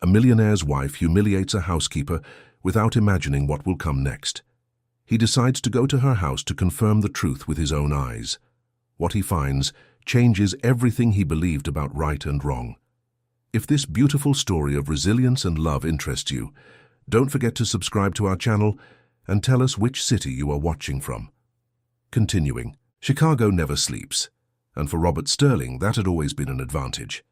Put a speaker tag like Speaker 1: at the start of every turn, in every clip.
Speaker 1: A millionaire's wife humiliates a housekeeper without imagining what will come next. He decides to go to her house to confirm the truth with his own eyes. What he finds changes everything he believed about right and wrong. If this beautiful story of resilience and love interests you, don't forget to subscribe to our channel and tell us which city you are watching from. Continuing, Chicago never sleeps, and for Robert Sterling that had always been an advantage.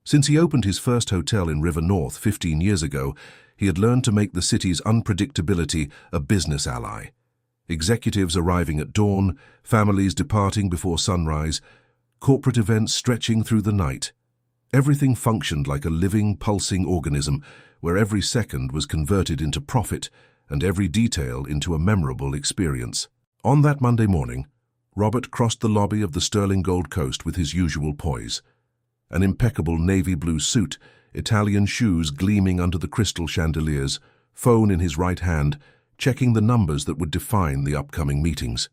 Speaker 1: Since he opened his first hotel in River North 15 years ago, he had learned to make the city's unpredictability a business ally. Executives arriving at dawn, families departing before sunrise, corporate events stretching through the night. Everything functioned like a living, pulsing organism where every second was converted into profit and every detail into a memorable experience. On that Monday morning, Robert crossed the lobby of the Sterling Gold Coast with his usual poise. An impeccable navy blue suit, Italian shoes gleaming under the crystal chandeliers, phone in his right hand, checking the numbers that would define the upcoming meetings.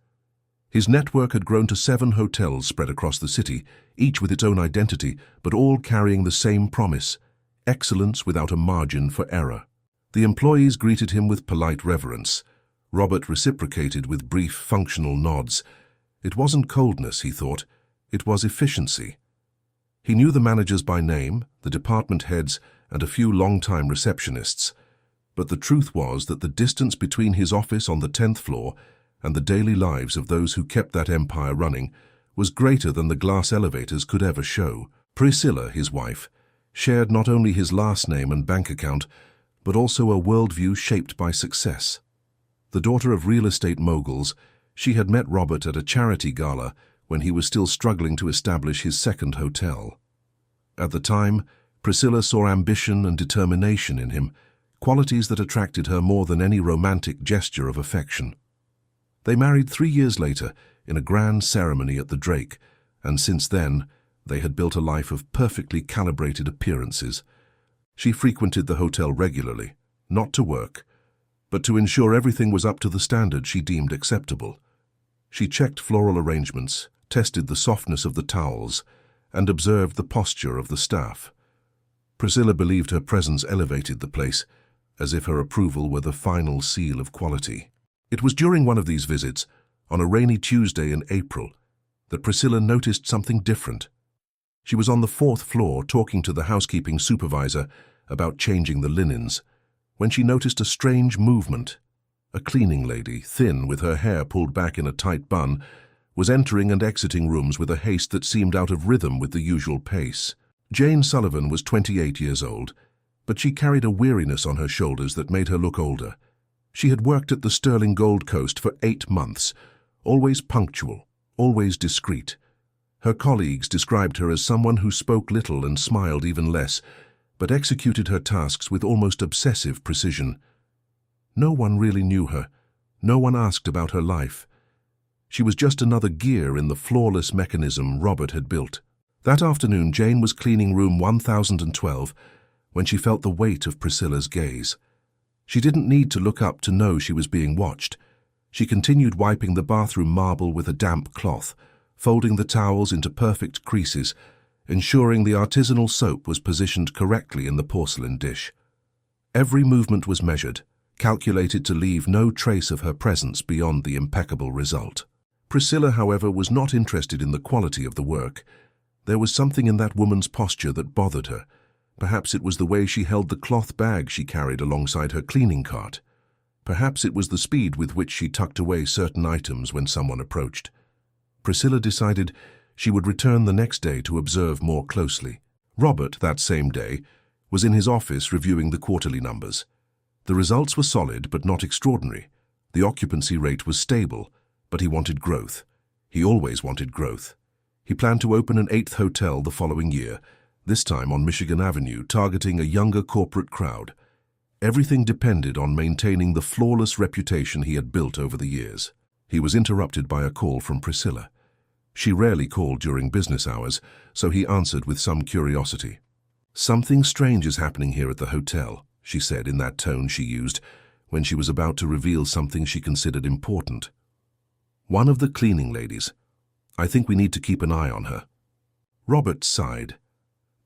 Speaker 1: His network had grown to 7 hotels spread across the city, each with its own identity, but all carrying the same promise: excellence without a margin for error. The employees greeted him with polite reverence. Robert reciprocated with brief, functional nods. It wasn't coldness, he thought. It was efficiency. He knew the managers by name, the department heads, and a few long-time receptionists. But the truth was that the distance between his office on the 10th floor and the daily lives of those who kept that empire running was greater than the glass elevators could ever show. Priscilla, his wife, shared not only his last name and bank account, but also a worldview shaped by success. The daughter of real estate moguls, she had met Robert at a charity gala when he was still struggling to establish his second hotel. At the time, Priscilla saw ambition and determination in him, qualities that attracted her more than any romantic gesture of affection. They married 3 years later in a grand ceremony at the Drake, and since then they had built a life of perfectly calibrated appearances. She frequented the hotel regularly, not to work, but to ensure everything was up to the standard she deemed acceptable. She checked floral arrangements, tested the softness of the towels, and observed the posture of the staff. Priscilla believed her presence elevated the place, as if her approval were the final seal of quality. It was during one of these visits, on a rainy Tuesday in April, that Priscilla noticed something different. She was on the 4th floor talking to the housekeeping supervisor about changing the linens, when she noticed a strange movement. A cleaning lady, thin with her hair pulled back in a tight bun, was entering and exiting rooms with a haste that seemed out of rhythm with the usual pace. Jane Sullivan was 28 years old, but she carried a weariness on her shoulders that made her look older. She had worked at the Sterling Gold Coast for 8 months, always punctual, always discreet. Her colleagues described her as someone who spoke little and smiled even less, but executed her tasks with almost obsessive precision. No one really knew her. No one asked about her life. She was just another gear in the flawless mechanism Robert had built. That afternoon, Jane was cleaning room 1012 when she felt the weight of Priscilla's gaze. She didn't need to look up to know she was being watched. She continued wiping the bathroom marble with a damp cloth, folding the towels into perfect creases, ensuring the artisanal soap was positioned correctly in the porcelain dish. Every movement was measured, calculated to leave no trace of her presence beyond the impeccable result. Priscilla, however, was not interested in the quality of the work. There was something in that woman's posture that bothered her. Perhaps it was the way she held the cloth bag she carried alongside her cleaning cart. Perhaps it was the speed with which she tucked away certain items when someone approached. Priscilla decided she would return the next day to observe more closely. Robert, that same day, was in his office reviewing the quarterly numbers. The results were solid but not extraordinary. The occupancy rate was stable, but he wanted growth. He always wanted growth. He planned to open an 8th hotel the following year, this time on Michigan Avenue, targeting a younger corporate crowd. Everything depended on maintaining the flawless reputation he had built over the years. He was interrupted by a call from Priscilla. She rarely called during business hours, so he answered with some curiosity. "Something strange is happening here at the hotel," she said in that tone she used when she was about to reveal something she considered important. "One of the cleaning ladies. I think we need to keep an eye on her." Robert sighed.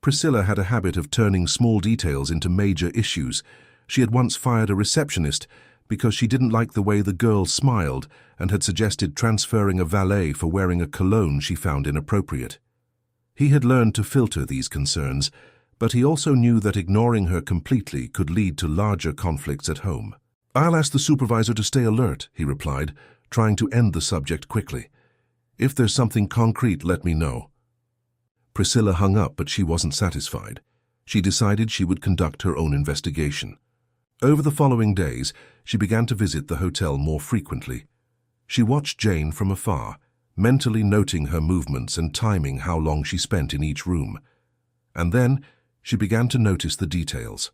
Speaker 1: Priscilla had a habit of turning small details into major issues. She had once fired a receptionist because she didn't like the way the girl smiled and had suggested transferring a valet for wearing a cologne she found inappropriate. He had learned to filter these concerns, but he also knew that ignoring her completely could lead to larger conflicts at home. "I'll ask the supervisor to stay alert," he replied, trying to end the subject quickly. "If there's something concrete, let me know." Priscilla hung up, but she wasn't satisfied. She decided she would conduct her own investigation. Over the following days, she began to visit the hotel more frequently. She watched Jane from afar, mentally noting her movements and timing how long she spent in each room. And then, she began to notice the details.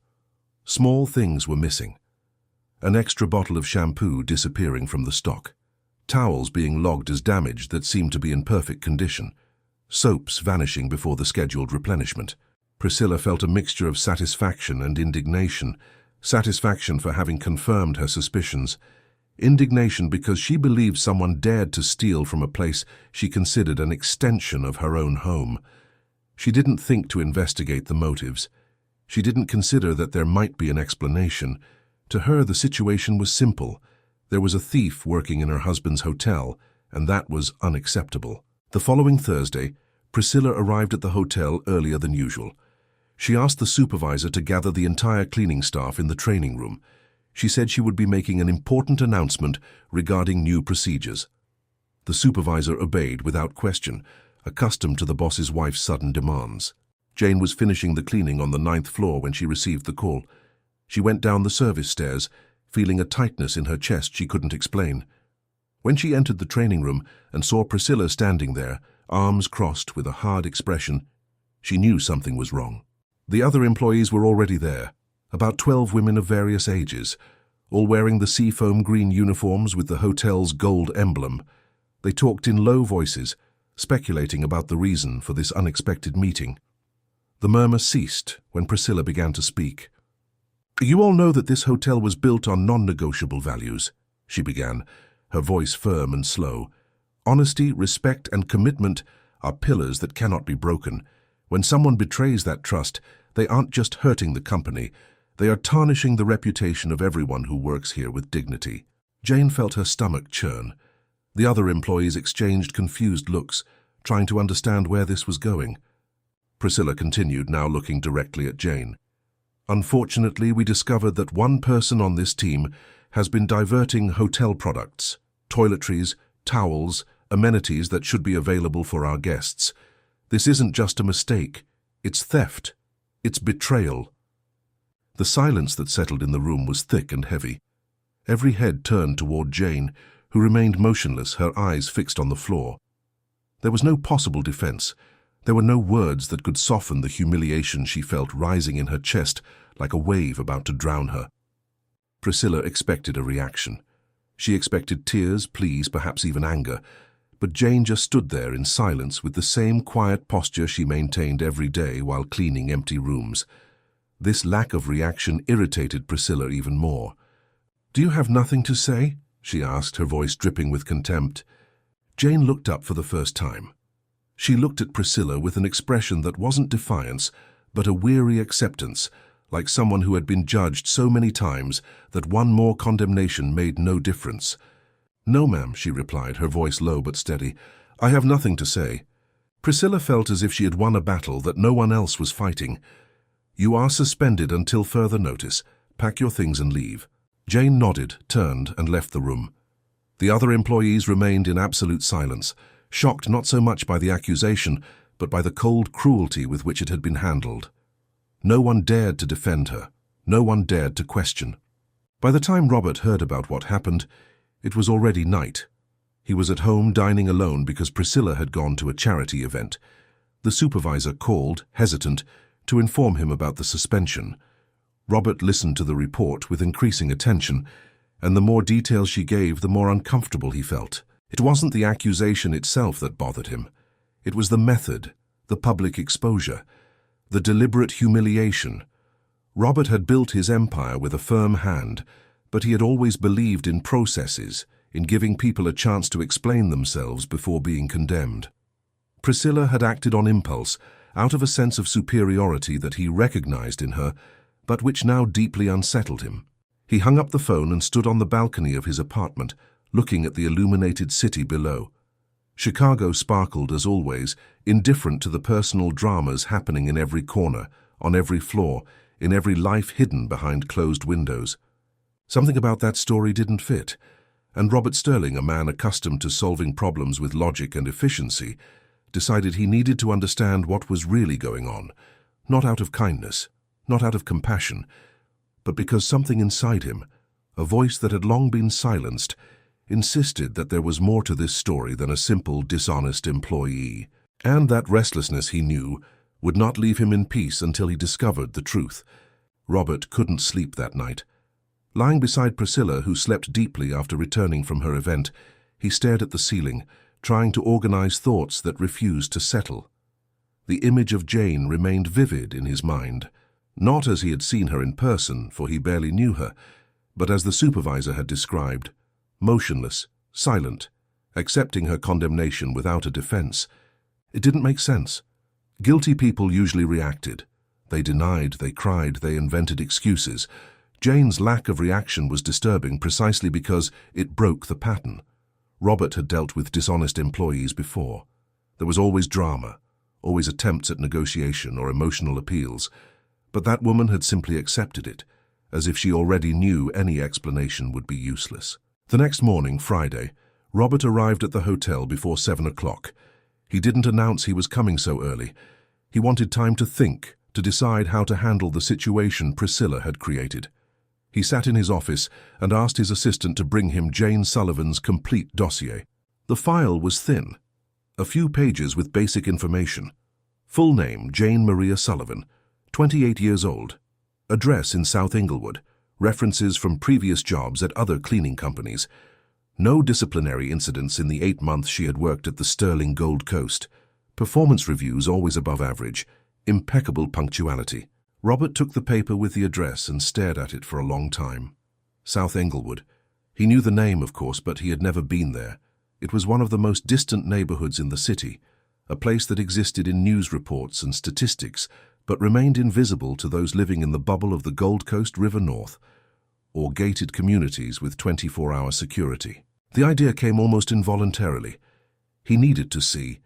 Speaker 1: Small things were missing. An extra bottle of shampoo disappearing from the stock. Towels being logged as damaged that seemed to be in perfect condition. Soaps vanishing before the scheduled replenishment. Priscilla felt a mixture of satisfaction and indignation. Satisfaction for having confirmed her suspicions. Indignation because she believed someone dared to steal from a place she considered an extension of her own home. She didn't think to investigate the motives. She didn't consider that there might be an explanation. To her, the situation was simple. There was a thief working in her husband's hotel, and that was unacceptable. The following Thursday, Priscilla arrived at the hotel earlier than usual. She asked the supervisor to gather the entire cleaning staff in the training room. She said she would be making an important announcement regarding new procedures. The supervisor obeyed without question, accustomed to the boss's wife's sudden demands. Jane was finishing the cleaning on the 9th floor when she received the call. She went down the service stairs, feeling a tightness in her chest she couldn't explain. When she entered the training room and saw Priscilla standing there, arms crossed with a hard expression, she knew something was wrong. The other employees were already there, about 12 women of various ages, all wearing the seafoam green uniforms with the hotel's gold emblem. They talked in low voices, speculating about the reason for this unexpected meeting. The murmur ceased when Priscilla began to speak. "You all know that this hotel was built on non-negotiable values," she began, her voice firm and slow. "Honesty, respect, and commitment are pillars that cannot be broken. When someone betrays that trust, they aren't just hurting the company, they are tarnishing the reputation of everyone who works here with dignity." Jane felt her stomach churn. The other employees exchanged confused looks, trying to understand where this was going. Priscilla continued, now looking directly at Jane. "Unfortunately, we discovered that one person on this team has been diverting hotel products, toiletries, towels, amenities that should be available for our guests. This isn't just a mistake, it's theft, it's betrayal." The silence that settled in the room was thick and heavy. Every head turned toward Jane, who remained motionless, her eyes fixed on the floor. There was no possible defense. There were no words that could soften the humiliation she felt rising in her chest like a wave about to drown her. Priscilla expected a reaction. She expected tears, pleas, perhaps even anger. But Jane just stood there in silence with the same quiet posture she maintained every day while cleaning empty rooms. This lack of reaction irritated Priscilla even more. "Do you have nothing to say?" she asked, her voice dripping with contempt. Jane looked up for the first time. She looked at Priscilla with an expression that wasn't defiance, but a weary acceptance, like someone who had been judged so many times that one more condemnation made no difference. "No, ma'am," she replied, her voice low but steady. "I have nothing to say." Priscilla felt as if she had won a battle that no one else was fighting. "You are suspended until further notice. Pack your things and leave." Jane nodded, turned, and left the room. The other employees remained in absolute silence, shocked not so much by the accusation, but by the cold cruelty with which it had been handled. No one dared to defend her. No one dared to question. By the time Robert heard about what happened, it was already night. He was at home dining alone because Priscilla had gone to a charity event. The supervisor called, hesitant, to inform him about the suspension. Robert listened to the report with increasing attention, and the more details she gave, the more uncomfortable he felt. It wasn't the accusation itself that bothered him. It was the method, the public exposure, the deliberate humiliation. Robert had built his empire with a firm hand, but he had always believed in processes, in giving people a chance to explain themselves before being condemned. Priscilla had acted on impulse, out of a sense of superiority that he recognized in her, but which now deeply unsettled him. He hung up the phone and stood on the balcony of his apartment, looking at the illuminated city below. Chicago sparkled as always, indifferent to the personal dramas happening in every corner, on every floor, in every life hidden behind closed windows. Something about that story didn't fit, and Robert Sterling, a man accustomed to solving problems with logic and efficiency, decided he needed to understand what was really going on, not out of kindness, not out of compassion, but because something inside him, a voice that had long been silenced, insisted that there was more to this story than a simple, dishonest employee. And that restlessness, he knew, would not leave him in peace until he discovered the truth. Robert couldn't sleep that night. Lying beside Priscilla, who slept deeply after returning from her event, he stared at the ceiling, trying to organize thoughts that refused to settle. The image of Jane remained vivid in his mind, not as he had seen her in person, for he barely knew her, but as the supervisor had described, motionless, silent, accepting her condemnation without a defense. It didn't make sense. Guilty people usually reacted. They denied, they cried, they invented excuses. Jane's lack of reaction was disturbing precisely because it broke the pattern. Robert had dealt with dishonest employees before. There was always drama, always attempts at negotiation or emotional appeals, but that woman had simply accepted it, as if she already knew any explanation would be useless. The next morning, Friday, Robert arrived at the hotel before 7 o'clock. He didn't announce he was coming so early. He wanted time to think, to decide how to handle the situation Priscilla had created. He sat in his office and asked his assistant to bring him Jane Sullivan's complete dossier. The file was thin, a few pages with basic information. Full name, Jane Maria Sullivan, 28 years old. Address in South Englewood. References from previous jobs at other cleaning companies. No disciplinary incidents in the 8 months she had worked at the Sterling Gold Coast. Performance reviews always above average. Impeccable punctuality. Robert took the paper with the address and stared at it for a long time. South Englewood. He knew the name, of course, but he had never been there. It was one of the most distant neighborhoods in the city, a place that existed in news reports and statistics, but remained invisible to those living in the bubble of the Gold Coast River North, or gated communities with 24-hour security. The idea came almost involuntarily. He needed to see.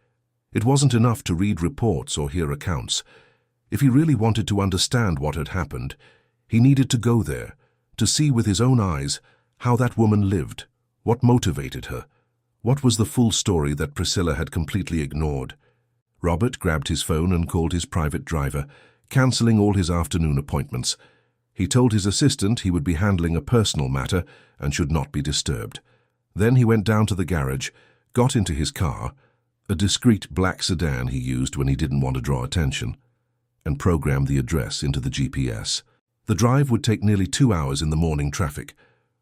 Speaker 1: It wasn't enough to read reports or hear accounts. If he really wanted to understand what had happened, he needed to go there, to see with his own eyes how that woman lived, what motivated her, what was the full story that Priscilla had completely ignored. Robert grabbed his phone and called his private driver, cancelling all his afternoon appointments. He told his assistant he would be handling a personal matter and should not be disturbed. Then he went down to the garage, got into his car, a discreet black sedan he used when he didn't want to draw attention, and programmed the address into the GPS. The drive would take nearly 2 hours in the morning traffic.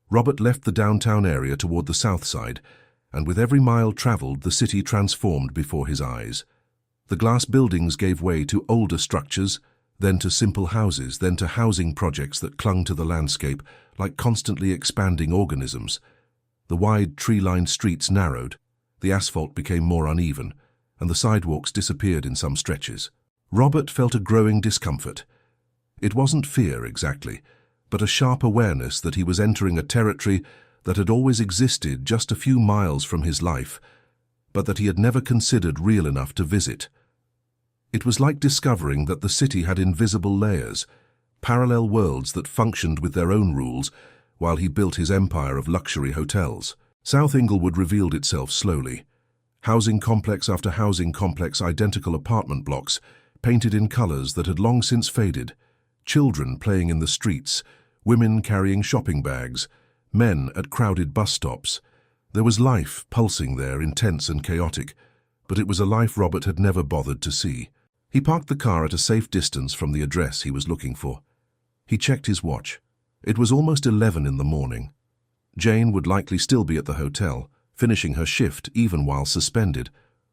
Speaker 1: Robert left the downtown area toward the south side, and with every mile traveled, the city transformed before his eyes. The glass buildings gave way to older structures, then to simple houses, then to housing projects that clung to the landscape like constantly expanding organisms. The wide tree-lined streets narrowed, the asphalt became more uneven, and the sidewalks disappeared in some stretches. Robert felt a growing discomfort. It wasn't fear exactly, but a sharp awareness that he was entering a territory that had always existed just a few miles from his life, but that he had never considered real enough to visit. It was like discovering that the city had invisible layers, parallel worlds that functioned with their own rules while he built his empire of luxury hotels. South Englewood revealed itself slowly. Housing complex after housing complex, identical apartment blocks, painted in colors that had long since faded, children playing in the streets, women carrying shopping bags, men at crowded bus stops. There was life pulsing there, intense and chaotic, but it was a life Robert had never bothered to see. He parked the car at a safe distance from the address he was looking for. He checked his watch. It was almost 11 in the morning. Jane would likely still be at the hotel, finishing her shift even while suspended,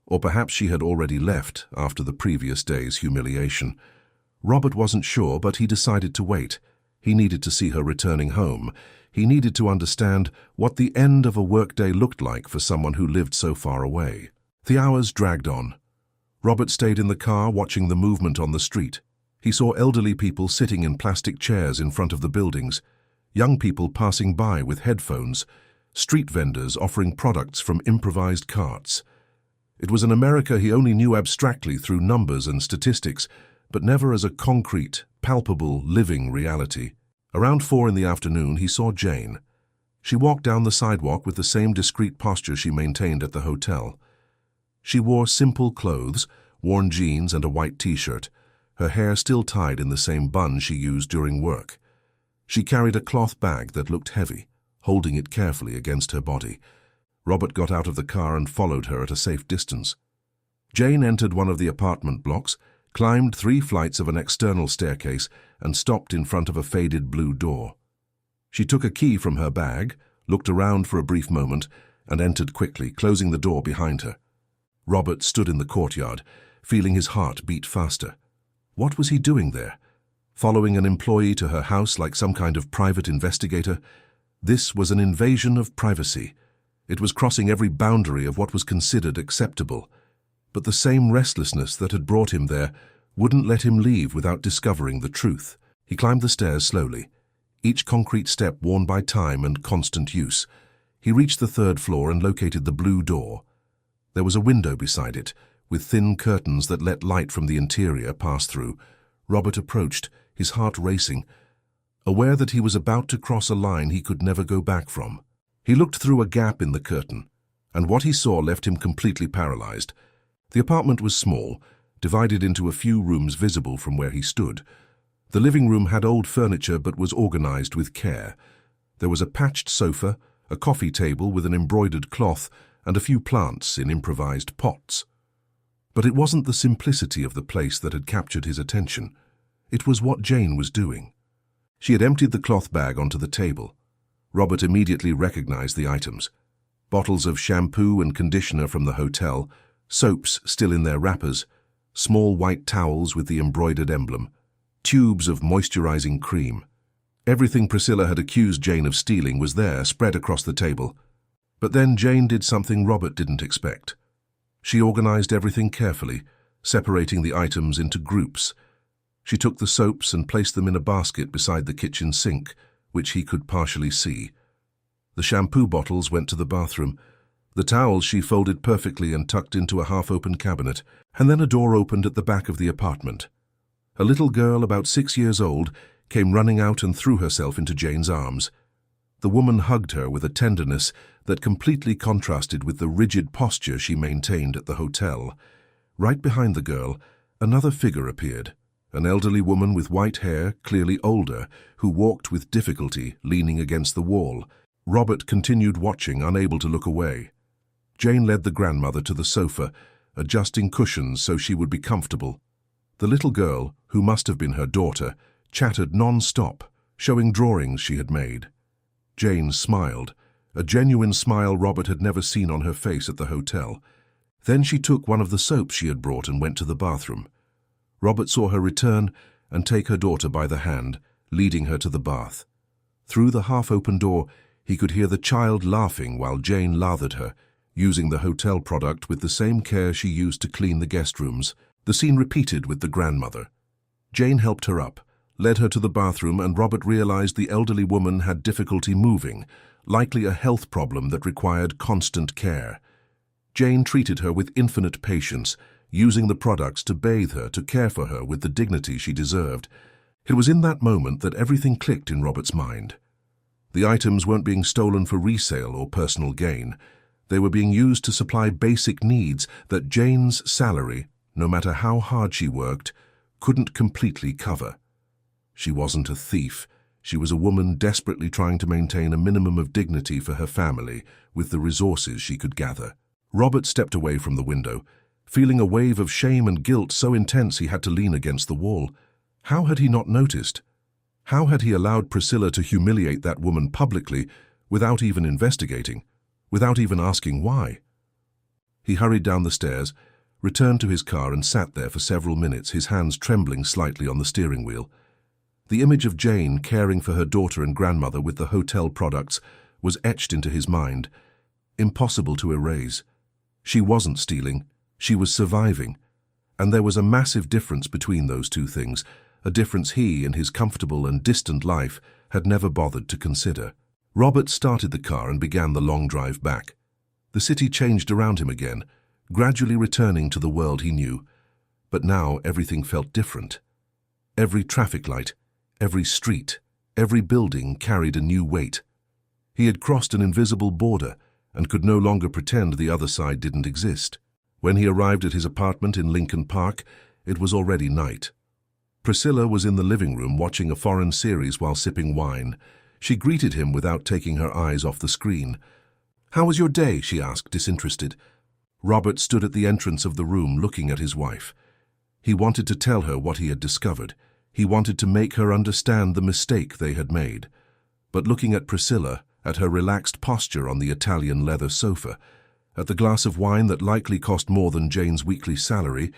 Speaker 1: or perhaps she had already left after the previous day's humiliation. Robert wasn't sure, but he decided to wait. He needed to see her returning home. He needed to understand what the end of a workday looked like for someone who lived so far away. The hours dragged on. Robert stayed in the car watching the movement on the street. He saw elderly people sitting in plastic chairs in front of the buildings, young people passing by with headphones, street vendors offering products from improvised carts. It was an America he only knew abstractly through numbers and statistics, but never as a concrete, palpable, living reality. Around 4 in the afternoon, he saw Jane. She walked down the sidewalk with the same discreet posture she maintained at the hotel. She wore simple clothes, worn jeans and a white t-shirt, her hair still tied in the same bun she used during work. She carried a cloth bag that looked heavy, holding it carefully against her body. Robert got out of the car and followed her at a safe distance. Jane entered one of the apartment blocks, climbed 3 flights of an external staircase, and stopped in front of a faded blue door. She took a key from her bag, looked around for a brief moment, and entered quickly, closing the door behind her. Robert stood in the courtyard, feeling his heart beat faster. What was he doing there? Following an employee to her house like some kind of private investigator? This was an invasion of privacy. It was crossing every boundary of what was considered acceptable. But the same restlessness that had brought him there wouldn't let him leave without discovering the truth. He climbed the stairs slowly, each concrete step worn by time and constant use. He reached the 3rd floor and located the blue door. There was a window beside it, with thin curtains that let light from the interior pass through. Robert approached, his heart racing, aware that he was about to cross a line he could never go back from. He looked through a gap in the curtain, and what he saw left him completely paralyzed. The apartment was small, divided into a few rooms visible from where he stood. The living room had old furniture but was organized with care. There was a patched sofa, a coffee table with an embroidered cloth, and a few plants in improvised pots. But it wasn't the simplicity of the place that had captured his attention. It was what Jane was doing. She had emptied the cloth bag onto the table. Robert immediately recognized the items. Bottles of shampoo and conditioner from the hotel, soaps still in their wrappers, small white towels with the embroidered emblem, tubes of moisturizing cream. Everything Priscilla had accused Jane of stealing was there, spread across the table. But then Jane did something Robert didn't expect. She organized everything carefully, separating the items into groups. She took the soaps and placed them in a basket beside the kitchen sink, which he could partially see. The shampoo bottles went to the bathroom. The towels she folded perfectly and tucked into a half-open cabinet, and then a door opened at the back of the apartment. A little girl about 6 years old came running out and threw herself into Jane's arms. The woman hugged her with a tenderness that completely contrasted with the rigid posture she maintained at the hotel. Right behind the girl, another figure appeared, an elderly woman with white hair, clearly older, who walked with difficulty, leaning against the wall. Robert continued watching, unable to look away. Jane led the grandmother to the sofa, adjusting cushions so she would be comfortable. The little girl, who must have been her daughter, chattered non-stop, showing drawings she had made. Jane smiled, a genuine smile Robert had never seen on her face at the hotel. Then she took one of the soaps she had brought and went to the bathroom. Robert saw her return and take her daughter by the hand, leading her to the bath. Through the half-open door, he could hear the child laughing while Jane lathered her, using the hotel product with the same care she used to clean the guest rooms. The scene repeated with the grandmother. Jane helped her up, led her to the bathroom, and Robert realized the elderly woman had difficulty moving, likely a health problem that required constant care. Jane treated her with infinite patience, using the products to bathe her, to care for her with the dignity she deserved. It was in that moment that everything clicked in Robert's mind. The items weren't being stolen for resale or personal gain. They were being used to supply basic needs that Jane's salary, no matter how hard she worked, couldn't completely cover. She wasn't a thief. She was a woman desperately trying to maintain a minimum of dignity for her family with the resources she could gather. Robert stepped away from the window, feeling a wave of shame and guilt so intense he had to lean against the wall. How had he not noticed? How had he allowed Priscilla to humiliate that woman publicly without even investigating, without even asking why? He hurried down the stairs, returned to his car and sat there for several minutes, his hands trembling slightly on the steering wheel. The image of Jane caring for her daughter and grandmother with the hotel products was etched into his mind, impossible to erase. She wasn't stealing, she was surviving, And there was a massive difference between those two things, a difference he, in his comfortable and distant life, had never bothered to consider. Robert started the car and began the long drive back. The city changed around him again, gradually returning to the world he knew. But now everything felt different. Every traffic light, every street, every building carried a new weight. He had crossed an invisible border and could no longer pretend the other side didn't exist. When he arrived at his apartment in Lincoln Park, it was already night. Priscilla was in the living room watching a foreign series while sipping wine. She greeted him without taking her eyes off the screen. "How was your day?" she asked, disinterested. Robert stood at the entrance of the room looking at his wife. He wanted to tell her what he had discovered. He wanted to make her understand the mistake they had made. But looking at Priscilla, at her relaxed posture on the Italian leather sofa, at the glass of wine that likely cost more than Jane's weekly salary,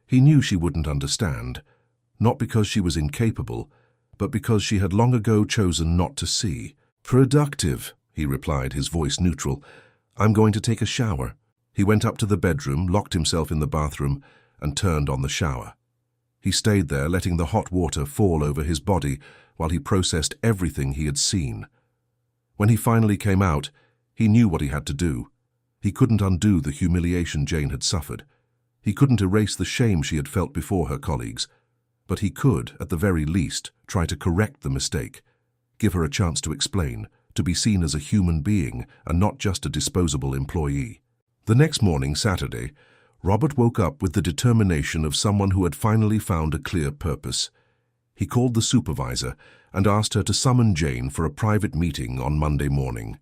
Speaker 1: he knew she wouldn't understand. Not because she was incapable, but because she had long ago chosen not to see. "Productive," he replied, his voice neutral. "I'm going to take a shower." He went up to the bedroom, locked himself in the bathroom, and turned on the shower. He stayed there, letting the hot water fall over his body while he processed everything he had seen. When he finally came out, he knew what he had to do. He couldn't undo the humiliation Jane had suffered. He couldn't erase the shame she had felt before her colleagues. But he could, at the very least, try to correct the mistake, give her a chance to explain, to be seen as a human being and not just a disposable employee. The next morning, Saturday, Robert woke up with the determination of someone who had finally found a clear purpose. He called the supervisor and asked her to summon Jane for a private meeting on Monday morning.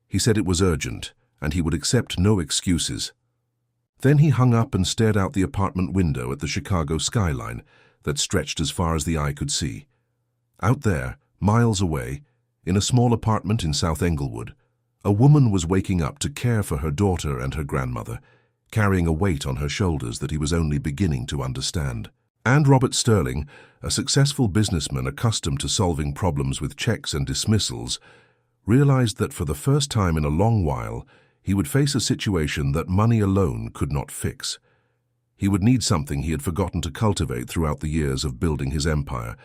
Speaker 1: He said it was urgent, and he would accept no excuses. Then he hung up and stared out the apartment window at the Chicago skyline that stretched as far as the eye could see. Out there, miles away, in a small apartment in South Englewood, a woman was waking up to care for her daughter and her grandmother, carrying a weight on her shoulders that he was only beginning to understand. And Robert Sterling, a successful businessman accustomed to solving problems with checks and dismissals, realized that for the first time in a long while, he would face a situation that money alone could not fix. He would need something he had forgotten to cultivate throughout the years of building his empire.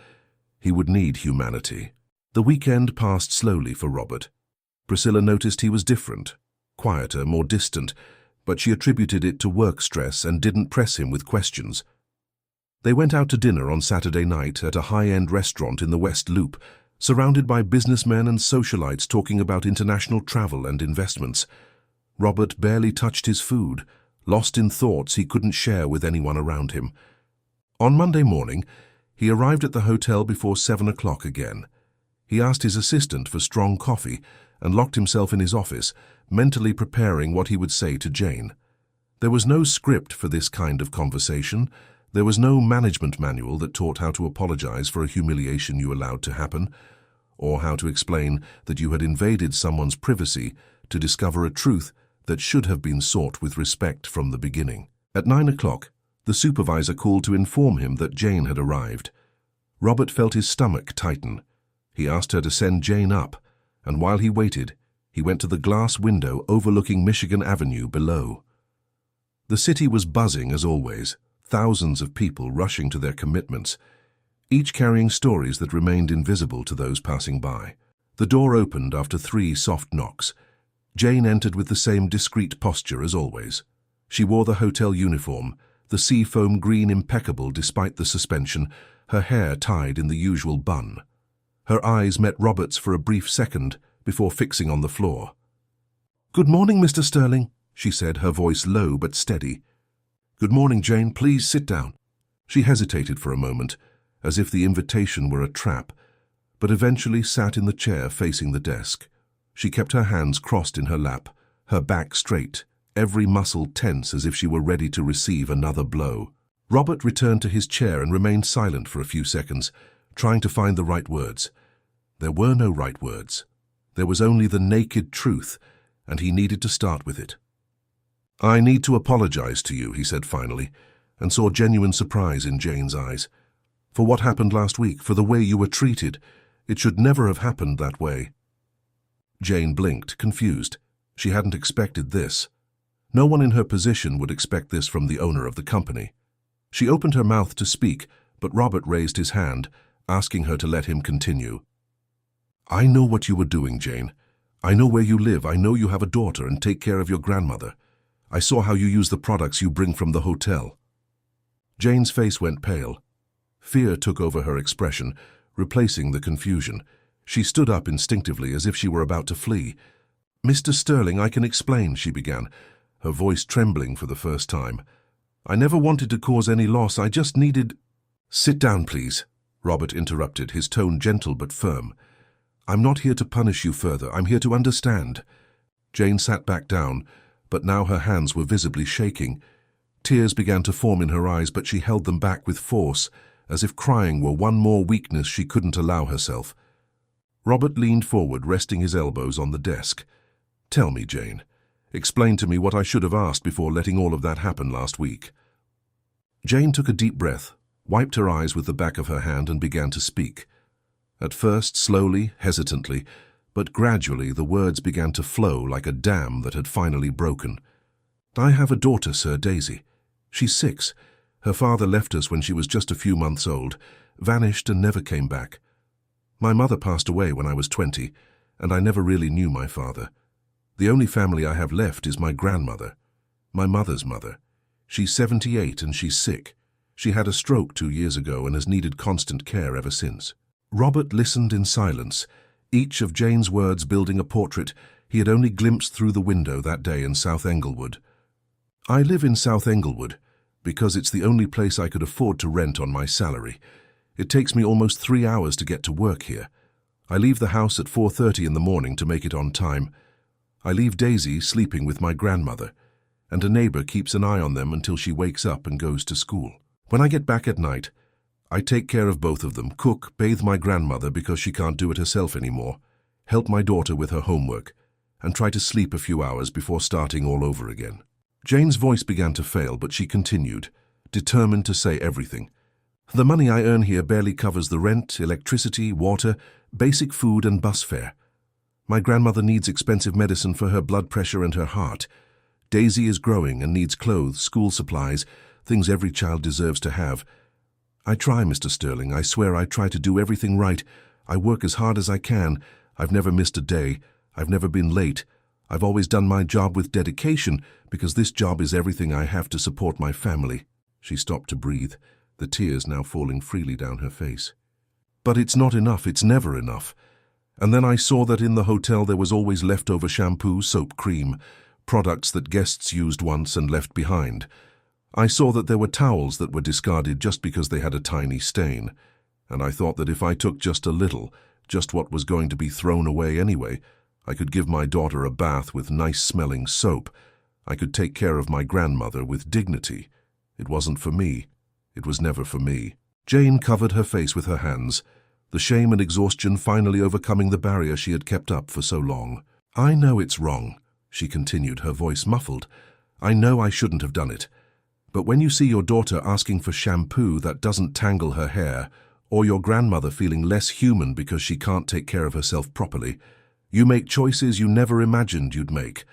Speaker 1: He would need humanity. The weekend passed slowly for Robert. Priscilla noticed he was different, quieter, more distant, but she attributed it to work stress and didn't press him with questions. They went out to dinner on Saturday night at a high-end restaurant in the West Loop, surrounded by businessmen and socialites talking about international travel and investments. Robert barely touched his food, lost in thoughts he couldn't share with anyone around him. On Monday morning, he arrived at the hotel before 7 o'clock again. He asked his assistant for strong coffee and locked himself in his office, mentally preparing what he would say to Jane. There was no script for this kind of conversation. There was no management manual that taught how to apologize for a humiliation you allowed to happen, or how to explain that you had invaded someone's privacy to discover a truth that should have been sought with respect from the beginning. At 9 o'clock, the supervisor called to inform him that Jane had arrived. Robert felt his stomach tighten. He asked her to send Jane up, and while he waited, he went to the glass window overlooking Michigan Avenue below. The city was buzzing as always, thousands of people rushing to their commitments, each carrying stories that remained invisible to those passing by. The door opened after 3 soft knocks. Jane entered with the same discreet posture as always. She wore the hotel uniform, the seafoam green impeccable despite the suspension, her hair tied in the usual bun. Her eyes met Robert's for a brief second before fixing on the floor. "Good morning, Mr. Sterling," she said, her voice low but steady. "Good morning, Jane. Please sit down." She hesitated for a moment, as if the invitation were a trap, but eventually sat in the chair facing the desk. She kept her hands crossed in her lap, her back straight, every muscle tense as if she were ready to receive another blow. Robert returned to his chair and remained silent for a few seconds, trying to find the right words. There were no right words. There was only the naked truth, and he needed to start with it. "I need to apologize to you," he said finally, and saw genuine surprise in Jane's eyes. "For what happened last week, for the way you were treated. It should never have happened that way." Jane blinked, confused. She hadn't expected this. No one in her position would expect this from the owner of the company. She opened her mouth to speak, but Robert raised his hand, asking her to let him continue. "I know what you were doing, Jane. I know where you live. I know you have a daughter and take care of your grandmother. I saw how you use the products you bring from the hotel." Jane's face went pale. Fear took over her expression, replacing the confusion. She stood up instinctively as if she were about to flee. "Mr. Sterling, I can explain," she began, her voice trembling for the first time. "I never wanted to cause any loss. I just needed—" "Sit down, please," Robert interrupted, his tone gentle but firm. "I'm not here to punish you further. I'm here to understand." Jane sat back down, but now her hands were visibly shaking. Tears began to form in her eyes, but she held them back with force, as if crying were one more weakness she couldn't allow herself. Robert leaned forward, resting his elbows on the desk. "Tell me, Jane. Explain to me what I should have asked before letting all of that happen last week." Jane took a deep breath, wiped her eyes with the back of her hand, and began to speak. At first, slowly, hesitantly, but gradually the words began to flow like a dam that had finally broken. "I have a daughter, Sir, Daisy. She's 6. Her father left us when she was just a few months old, vanished and never came back. My mother passed away when I was 20, and I never really knew my father. The only family I have left is my grandmother, my mother's mother. She's 78 and she's sick. She had a stroke 2 years ago and has needed constant care ever since." Robert listened in silence, each of Jane's words building a portrait he had only glimpsed through the window that day in South Englewood. "I live in South Englewood because it's the only place I could afford to rent on my salary. It takes me almost 3 hours to get to work here. I leave the house at 4:30 in the morning to make it on time. I leave Daisy sleeping with my grandmother, and a neighbor keeps an eye on them until she wakes up and goes to school. When I get back at night, I take care of both of them, cook, bathe my grandmother because she can't do it herself anymore, help my daughter with her homework, and try to sleep a few hours before starting all over again." Jane's voice began to fail, but she continued, determined to say everything. "The money I earn here barely covers the rent, electricity, water, basic food and bus fare. My grandmother needs expensive medicine for her blood pressure and her heart. Daisy is growing and needs clothes, school supplies, things every child deserves to have. I try, Mr. Sterling. I swear I try to do everything right. I work as hard as I can. I've never missed a day. I've never been late. I've always done my job with dedication because this job is everything I have to support my family." She stopped to breathe, the tears now falling freely down her face. "But it's not enough. It's never enough. And then I saw that in the hotel there was always leftover shampoo, soap, cream, products that guests used once and left behind. I saw that there were towels that were discarded just because they had a tiny stain, and I thought that if I took just a little, just what was going to be thrown away anyway, I could give my daughter a bath with nice-smelling soap. I could take care of my grandmother with dignity. It wasn't for me. It was never for me." Jane covered her face with her hands, the shame and exhaustion finally overcoming the barrier she had kept up for so long. "I know it's wrong," she continued, her voice muffled. "I know I shouldn't have done it. But when you see your daughter asking for shampoo that doesn't tangle her hair, or your grandmother feeling less human because she can't take care of herself properly, you make choices you never imagined you'd make.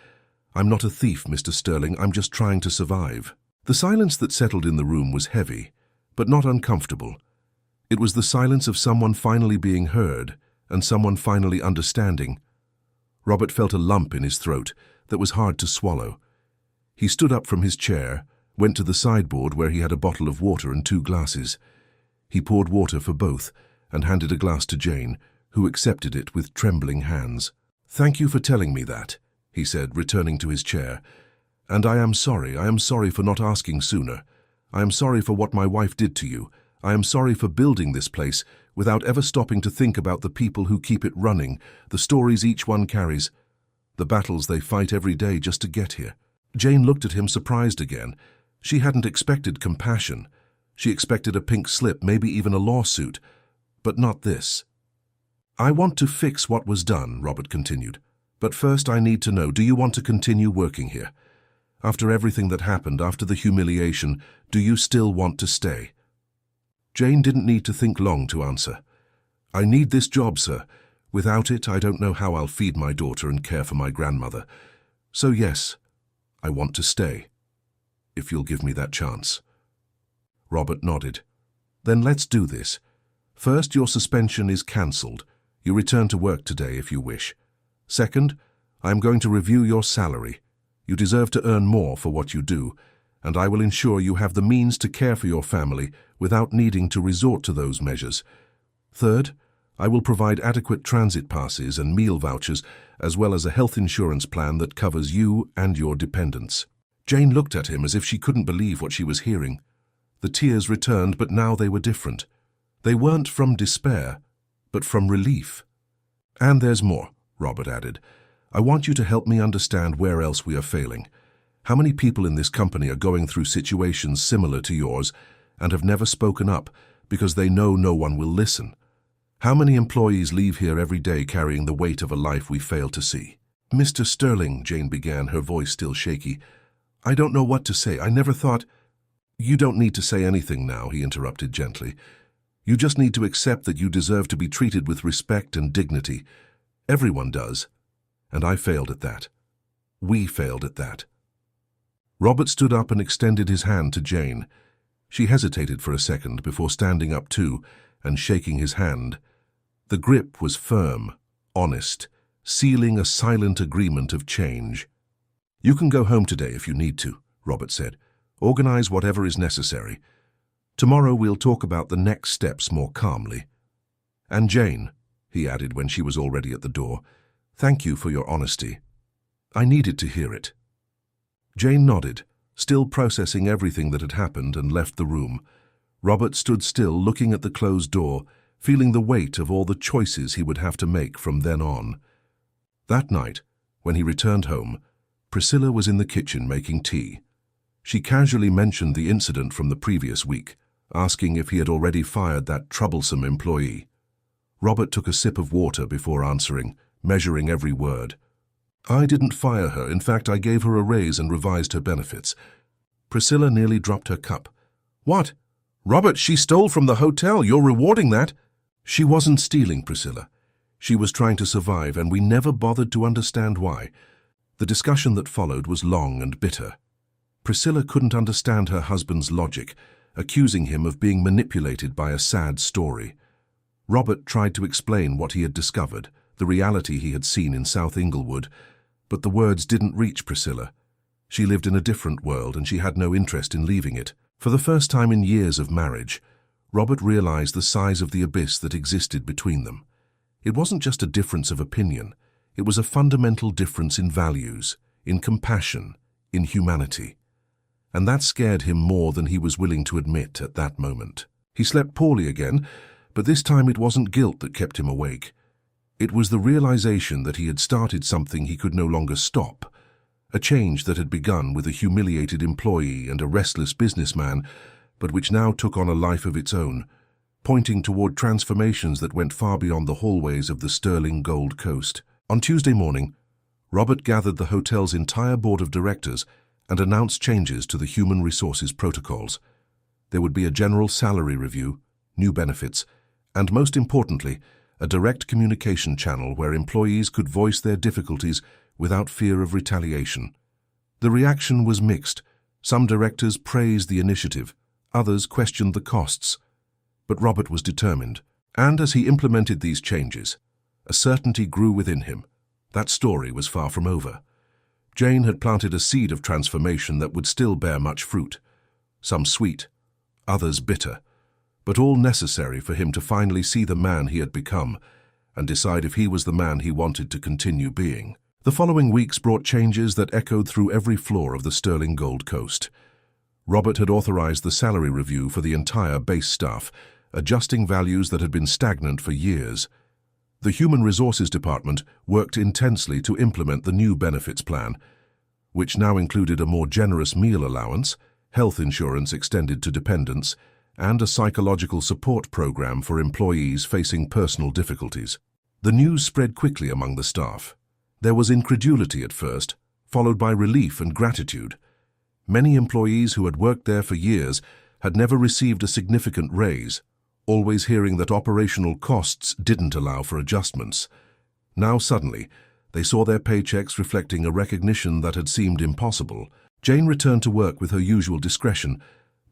Speaker 1: I'm not a thief, Mr. Sterling. I'm just trying to survive." The silence that settled in the room was heavy, but not uncomfortable. It was the silence of someone finally being heard and someone finally understanding. Robert felt a lump in his throat that was hard to swallow. He stood up from his chair, went to the sideboard where he had a bottle of water and 2 glasses. He poured water for both and handed a glass to Jane, who accepted it with trembling hands. "Thank you for telling me that," he said, returning to his chair. "And I am sorry for not asking sooner. I am sorry for what my wife did to you. I am sorry for building this place without ever stopping to think about the people who keep it running, the stories each one carries, the battles they fight every day just to get here." Jane looked at him, surprised again. She hadn't expected compassion. She expected a pink slip, maybe even a lawsuit, but not this. "I want to fix what was done," Robert continued. "But first I need to know, do you want to continue working here? After everything that happened, after the humiliation, do you still want to stay?" Jane didn't need to think long to answer. "I need this job, sir. Without it, I don't know how I'll feed my daughter and care for my grandmother. So yes, I want to stay, if you'll give me that chance." Robert nodded. Then let's do this. First, your suspension is cancelled. You return to work today if you wish. Second, I am going to review your salary. You deserve to earn more for what you do, and I will ensure you have the means to care for your family without needing to resort to those measures. Third, I will provide adequate transit passes and meal vouchers, as well as a health insurance plan that covers you and your dependents. Jane looked at him as if she couldn't believe what she was hearing. The tears returned, but now they were different. They weren't from despair, but from relief. And there's more, Robert added. I want you to help me understand where else we are failing. How many people in this company are going through situations similar to yours and have never spoken up because they know no one will listen? How many employees leave here every day carrying the weight of a life we fail to see? Mr. Sterling, Jane began, her voice still shaky. I don't know what to say. I never thought... You don't need to say anything now, he interrupted gently. You just need to accept that you deserve to be treated with respect and dignity. Everyone does. And I failed at that. We failed at that. Robert stood up and extended his hand to Jane. She hesitated for a second before standing up too and shaking his hand. The grip was firm, honest, sealing a silent agreement of change. You can go home today if you need to, Robert said. Organize whatever is necessary. Tomorrow we'll talk about the next steps more calmly. And Jane, he added when she was already at the door, thank you for your honesty. I needed to hear it. Jane nodded, still processing everything that had happened, and left the room. Robert stood still, looking at the closed door, feeling the weight of all the choices he would have to make from then on. That night, when he returned home, Priscilla was in the kitchen making tea. She casually mentioned the incident from the previous week, asking if he had already fired that troublesome employee. Robert took a sip of water before answering, measuring every word. I didn't fire her. In fact, I gave her a raise and revised her benefits. Priscilla nearly dropped her cup. What? Robert, she stole from the hotel. You're rewarding that? She wasn't stealing, Priscilla. She was trying to survive, and we never bothered to understand why. The discussion that followed was long and bitter. Priscilla couldn't understand her husband's logic, accusing him of being manipulated by a sad story. Robert tried to explain what he had discovered, the reality he had seen in South Inglewood, but the words didn't reach Priscilla. She lived in a different world, and she had no interest in leaving it. For the first time in years of marriage, Robert realized the size of the abyss that existed between them. It wasn't just a difference of opinion. It was a fundamental difference in values, in compassion, in humanity. And that scared him more than he was willing to admit at that moment. He slept poorly again, but this time it wasn't guilt that kept him awake. It was the realization that he had started something he could no longer stop, a change that had begun with a humiliated employee and a restless businessman, but which now took on a life of its own, pointing toward transformations that went far beyond the hallways of the Sterling Gold Coast. On Tuesday morning, Robert gathered the hotel's entire board of directors and announced changes to the human resources protocols. There would be a general salary review, new benefits, and most importantly, a direct communication channel where employees could voice their difficulties without fear of retaliation. The reaction was mixed. Some directors praised the initiative, others questioned the costs. But Robert was determined, and as he implemented these changes, a certainty grew within him. That story was far from over. Jane had planted a seed of transformation that would still bear much fruit, some sweet, others bitter, but all necessary for him to finally see the man he had become and decide if he was the man he wanted to continue being. The following weeks brought changes that echoed through every floor of the Sterling Gold Coast. Robert had authorized the salary review for the entire base staff, adjusting values that had been stagnant for years. The Human Resources Department worked intensely to implement the new benefits plan, which now included a more generous meal allowance, health insurance extended to dependents, and a psychological support program for employees facing personal difficulties. The news spread quickly among the staff. There was incredulity at first, followed by relief and gratitude. Many employees who had worked there for years had never received a significant raise, always hearing that operational costs didn't allow for adjustments. Now suddenly, they saw their paychecks reflecting a recognition that had seemed impossible. Jane returned to work with her usual discretion,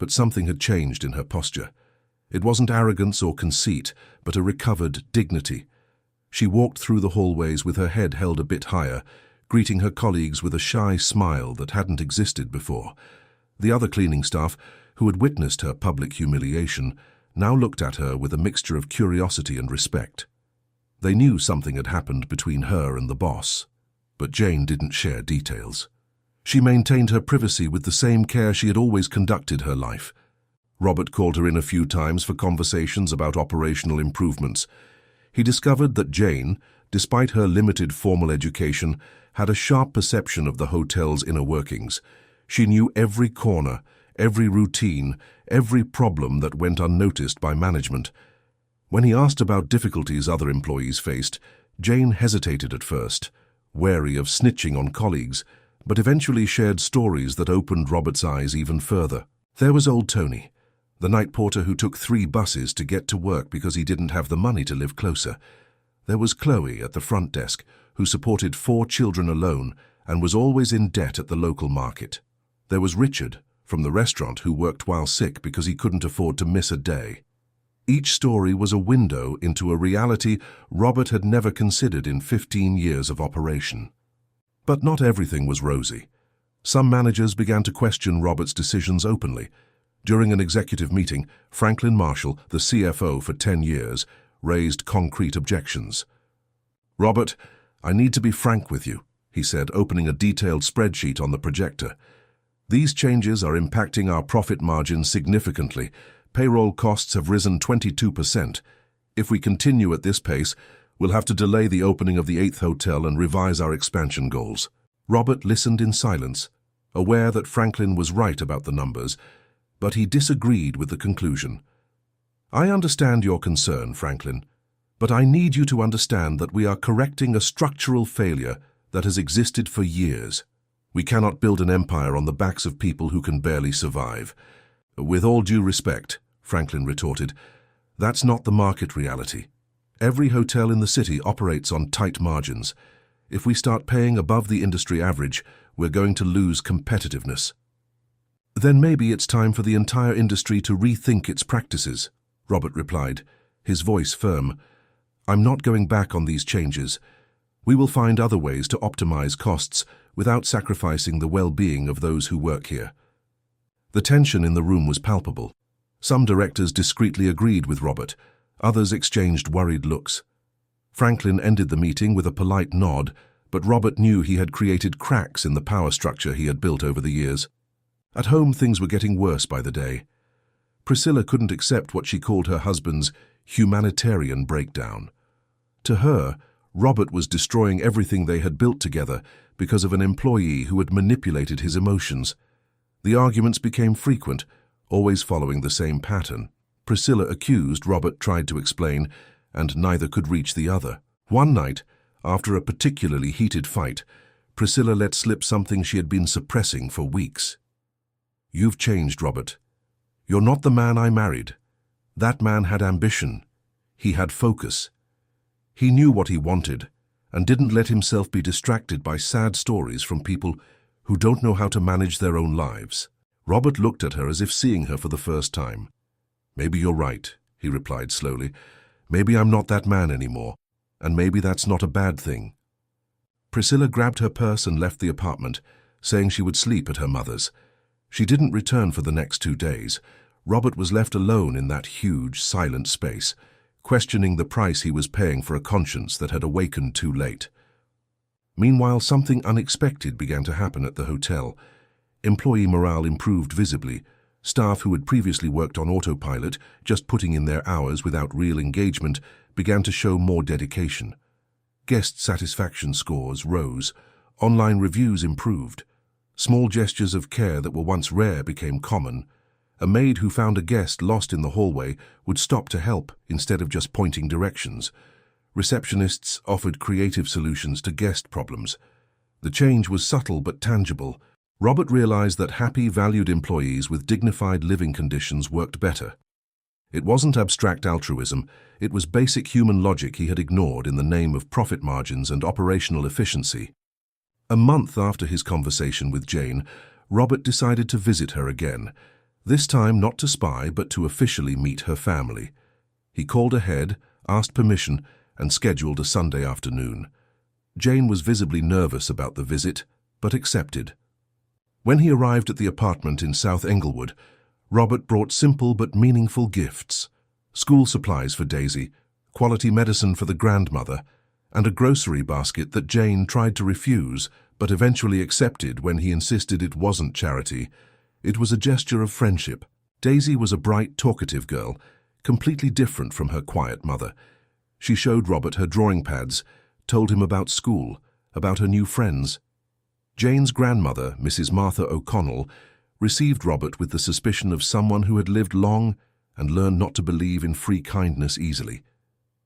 Speaker 1: but something had changed in her posture. It wasn't arrogance or conceit, but a recovered dignity. She walked through the hallways with her head held a bit higher, greeting her colleagues with a shy smile that hadn't existed before. The other cleaning staff, who had witnessed her public humiliation, now looked at her with a mixture of curiosity and respect. They knew something had happened between her and the boss, but Jane didn't share details. She maintained her privacy with the same care she had always conducted her life. Robert called her in a few times for conversations about operational improvements. He discovered that Jane, despite her limited formal education, had a sharp perception of the hotel's inner workings. She knew every corner, every routine, every problem that went unnoticed by management. When he asked about difficulties other employees faced, Jane hesitated at first, wary of snitching on colleagues, but eventually shared stories that opened Robert's eyes even further. There was old Tony, the night porter who took 3 buses to get to work because he didn't have the money to live closer. There was Chloe at the front desk, who supported 4 children alone and was always in debt at the local market. There was Richard, from the restaurant, who worked while sick because he couldn't afford to miss a day. Each story was a window into a reality Robert had never considered in 15 years of operation. But not everything was rosy. Some managers began to question Robert's decisions openly. During an executive meeting, Franklin Marshall, the CFO for 10 years, raised concrete objections. "Robert, I need to be frank with you," he said, opening a detailed spreadsheet on the projector. "These changes are impacting our profit margin significantly. Payroll costs have risen 22%. If we continue at this pace, we'll have to delay the opening of the 8th hotel and revise our expansion goals." Robert listened in silence, aware that Franklin was right about the numbers, but he disagreed with the conclusion. "I understand your concern, Franklin, but I need you to understand that we are correcting a structural failure that has existed for years. We cannot build an empire on the backs of people who can barely survive." "With all due respect," Franklin retorted, "that's not the market reality. Every hotel in the city operates on tight margins. If we start paying above the industry average, we're going to lose competitiveness." "Then maybe it's time for the entire industry to rethink its practices," Robert replied, his voice firm. "I'm not going back on these changes. We will find other ways to optimize costs without sacrificing the well-being of those who work here." The tension in the room was palpable. Some directors discreetly agreed with Robert, others exchanged worried looks. Franklin ended the meeting with a polite nod, but Robert knew he had created cracks in the power structure he had built over the years. At home, things were getting worse by the day. Priscilla couldn't accept what she called her husband's humanitarian breakdown. To her, Robert was destroying everything they had built together because of an employee who had manipulated his emotions. The arguments became frequent, always following the same pattern. Priscilla accused, Robert tried to explain, and neither could reach the other. One night, after a particularly heated fight, Priscilla let slip something she had been suppressing for weeks. "You've changed, Robert. You're not the man I married. That man had ambition. He had focus. He knew what he wanted and didn't let himself be distracted by sad stories from people who don't know how to manage their own lives." Robert looked at her as if seeing her for the first time. "Maybe you're right," he replied slowly. "Maybe I'm not that man anymore, and maybe that's not a bad thing." Priscilla grabbed her purse and left the apartment, saying she would sleep at her mother's. She didn't return for the next 2 days. Robert was left alone in that huge, silent space, questioning the price he was paying for a conscience that had awakened too late. Meanwhile, something unexpected began to happen at the hotel. Employee morale improved visibly. Staff who had previously worked on autopilot, just putting in their hours without real engagement, began to show more dedication. Guest satisfaction scores rose. Online reviews improved. Small gestures of care that were once rare became common. A maid who found a guest lost in the hallway would stop to help instead of just pointing directions. Receptionists offered creative solutions to guest problems. The change was subtle but tangible. Robert realized that happy, valued employees with dignified living conditions worked better. It wasn't abstract altruism, it was basic human logic he had ignored in the name of profit margins and operational efficiency. A month after his conversation with Jane, Robert decided to visit her again. This time not to spy, but to officially meet her family. He called ahead, asked permission, and scheduled a Sunday afternoon. Jane was visibly nervous about the visit, but accepted. When he arrived at the apartment in South Englewood, Robert brought simple but meaningful gifts: school supplies for Daisy, quality medicine for the grandmother, and a grocery basket that Jane tried to refuse, but eventually accepted when he insisted it wasn't charity. It was a gesture of friendship. Daisy was a bright, talkative girl, completely different from her quiet mother. She showed Robert her drawing pads, told him about school, about her new friends. Jane's grandmother, Mrs. Martha O'Connell, received Robert with the suspicion of someone who had lived long and learned not to believe in free kindness easily.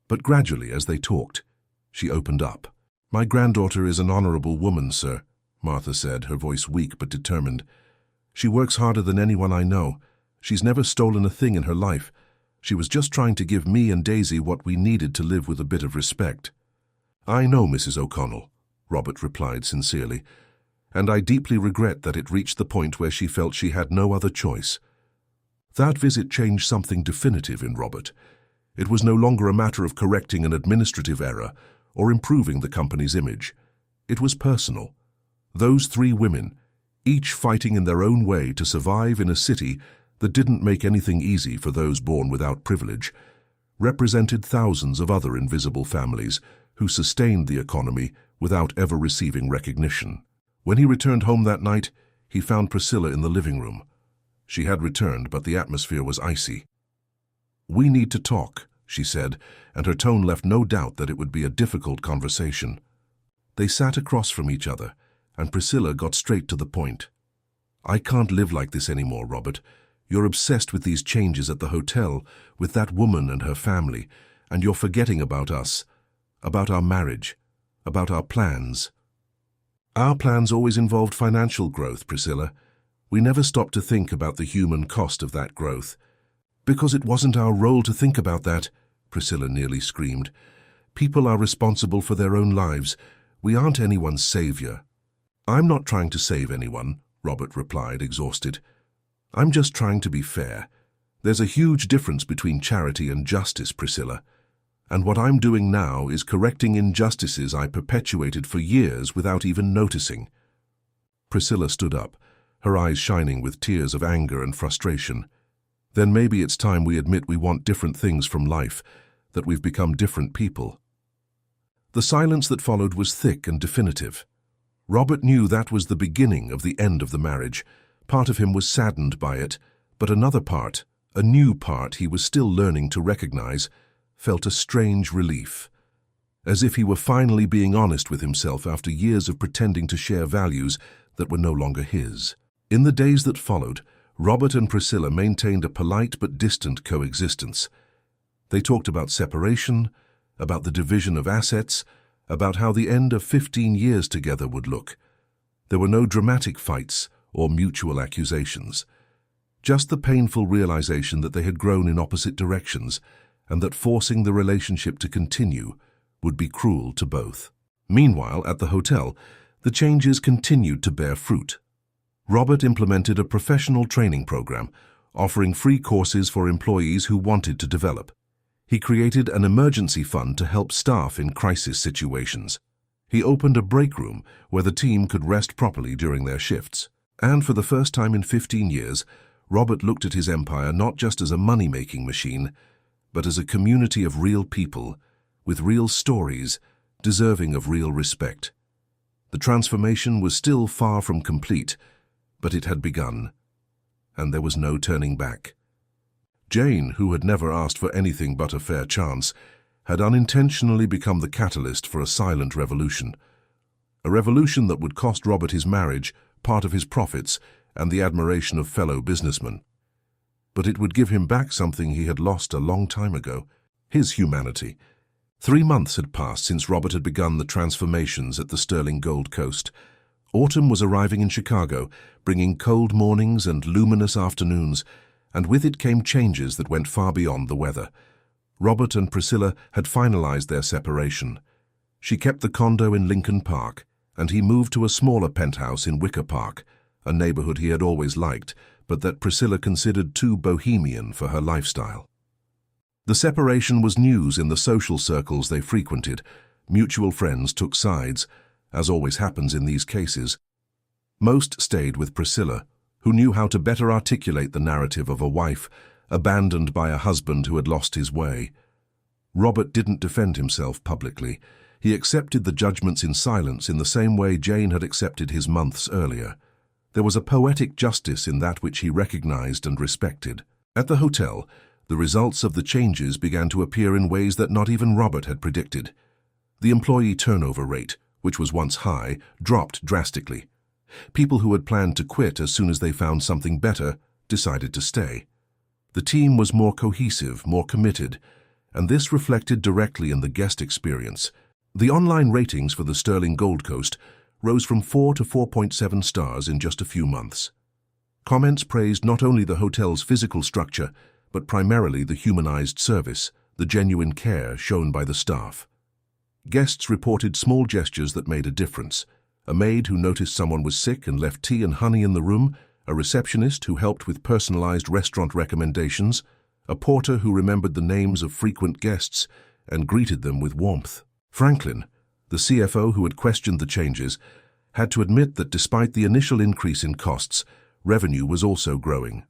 Speaker 1: But gradually, as they talked, she opened up. "My granddaughter is an honorable woman, sir," Martha said, her voice weak but determined. "She works harder than anyone I know. She's never stolen a thing in her life. She was just trying to give me and Daisy what we needed to live with a bit of respect." "I know, Mrs. O'Connell," Robert replied sincerely, "and I deeply regret that it reached the point where she felt she had no other choice." That visit changed something definitive in Robert. It was no longer a matter of correcting an administrative error or improving the company's image. It was personal. Those three women, each fighting in their own way to survive in a city that didn't make anything easy for those born without privilege, represented thousands of other invisible families who sustained the economy without ever receiving recognition. When he returned home that night, he found Priscilla in the living room. She had returned, but the atmosphere was icy. "We need to talk," she said, and her tone left no doubt that it would be a difficult conversation. They sat across from each other, and Priscilla got straight to the point. "I can't live like this anymore, Robert. You're obsessed with these changes at the hotel, with that woman and her family, and you're forgetting about us, about our marriage, about our plans." "Our plans always involved financial growth, Priscilla. We never stopped to think about the human cost of that growth." "Because it wasn't our role to think about that," Priscilla nearly screamed. "People are responsible for their own lives. We aren't anyone's savior." "I'm not trying to save anyone," Robert replied, exhausted. "I'm just trying to be fair. There's a huge difference between charity and justice, Priscilla. And what I'm doing now is correcting injustices I perpetuated for years without even noticing." Priscilla stood up, her eyes shining with tears of anger and frustration. "Then maybe it's time we admit we want different things from life, that we've become different people." The silence that followed was thick and definitive. Robert knew that was the beginning of the end of the marriage. Part of him was saddened by it, but another part, a new part he was still learning to recognize, felt a strange relief. As if he were finally being honest with himself after years of pretending to share values that were no longer his. In the days that followed, Robert and Priscilla maintained a polite but distant coexistence. They talked about separation, about the division of assets, about how the end of 15 years together would look. There were no dramatic fights or mutual accusations. Just the painful realization that they had grown in opposite directions and that forcing the relationship to continue would be cruel to both. Meanwhile, at the hotel, the changes continued to bear fruit. Robert implemented a professional training program, offering free courses for employees who wanted to develop. He created an emergency fund to help staff in crisis situations. He opened a break room where the team could rest properly during their shifts. And for the first time in 15 years, Robert looked at his empire not just as a money-making machine, but as a community of real people, with real stories, deserving of real respect. The transformation was still far from complete, but it had begun, and there was no turning back. Jane, who had never asked for anything but a fair chance, had unintentionally become the catalyst for a silent revolution. A revolution that would cost Robert his marriage, part of his profits, and the admiration of fellow businessmen. But it would give him back something he had lost a long time ago: his humanity. 3 months had passed since Robert had begun the transformations at the Sterling Gold Coast. Autumn was arriving in Chicago, bringing cold mornings and luminous afternoons, and with it came changes that went far beyond the weather. Robert and Priscilla had finalized their separation. She kept the condo in Lincoln Park, and he moved to a smaller penthouse in Wicker Park, a neighborhood he had always liked, but that Priscilla considered too bohemian for her lifestyle. The separation was news in the social circles they frequented. Mutual friends took sides, as always happens in these cases. Most stayed with Priscilla, who knew how to better articulate the narrative of a wife abandoned by a husband who had lost his way. Robert didn't defend himself publicly. He accepted the judgments in silence in the same way Jane had accepted his months earlier. There was a poetic justice in that which he recognized and respected. At the hotel, the results of the changes began to appear in ways that not even Robert had predicted. The employee turnover rate, which was once high, dropped drastically. People who had planned to quit as soon as they found something better decided to stay. The team was more cohesive, more committed, and this reflected directly in the guest experience. The online ratings for the Sterling Gold Coast rose from 4 to 4.7 stars in just a few months. Comments praised not only the hotel's physical structure, but primarily the humanized service, the genuine care shown by the staff. Guests reported small gestures that made a difference. A maid who noticed someone was sick and left tea and honey in the room, a receptionist who helped with personalized restaurant recommendations, a porter who remembered the names of frequent guests and greeted them with warmth. Franklin, the CFO who had questioned the changes, had to admit that despite the initial increase in costs, revenue was also growing.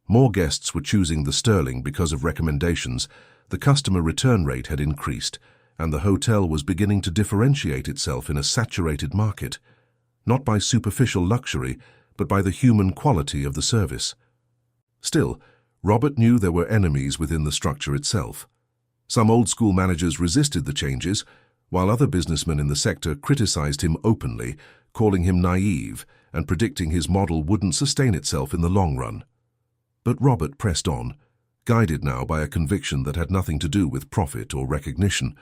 Speaker 1: More guests were choosing the Sterling because of recommendations, the customer return rate had increased, and the hotel was beginning to differentiate itself in a saturated market, not by superficial luxury, but by the human quality of the service. Still, Robert knew there were enemies within the structure itself. Some old-school managers resisted the changes, while other businessmen in the sector criticized him openly, calling him naive and predicting his model wouldn't sustain itself in the long run. But Robert pressed on, guided now by a conviction that had nothing to do with profit or recognition,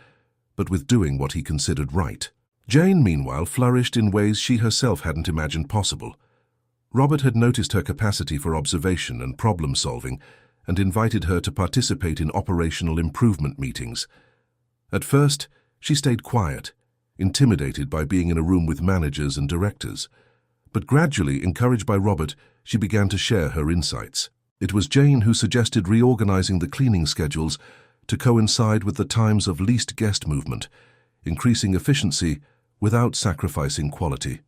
Speaker 1: but with doing what he considered right. Jane, meanwhile, flourished in ways she herself hadn't imagined possible. Robert had noticed her capacity for observation and problem-solving and invited her to participate in operational improvement meetings. At first, she stayed quiet, intimidated by being in a room with managers and directors. But gradually, encouraged by Robert, she began to share her insights. It was Jane who suggested reorganizing the cleaning schedules to coincide with the times of least guest movement, increasing efficiency without sacrificing quality.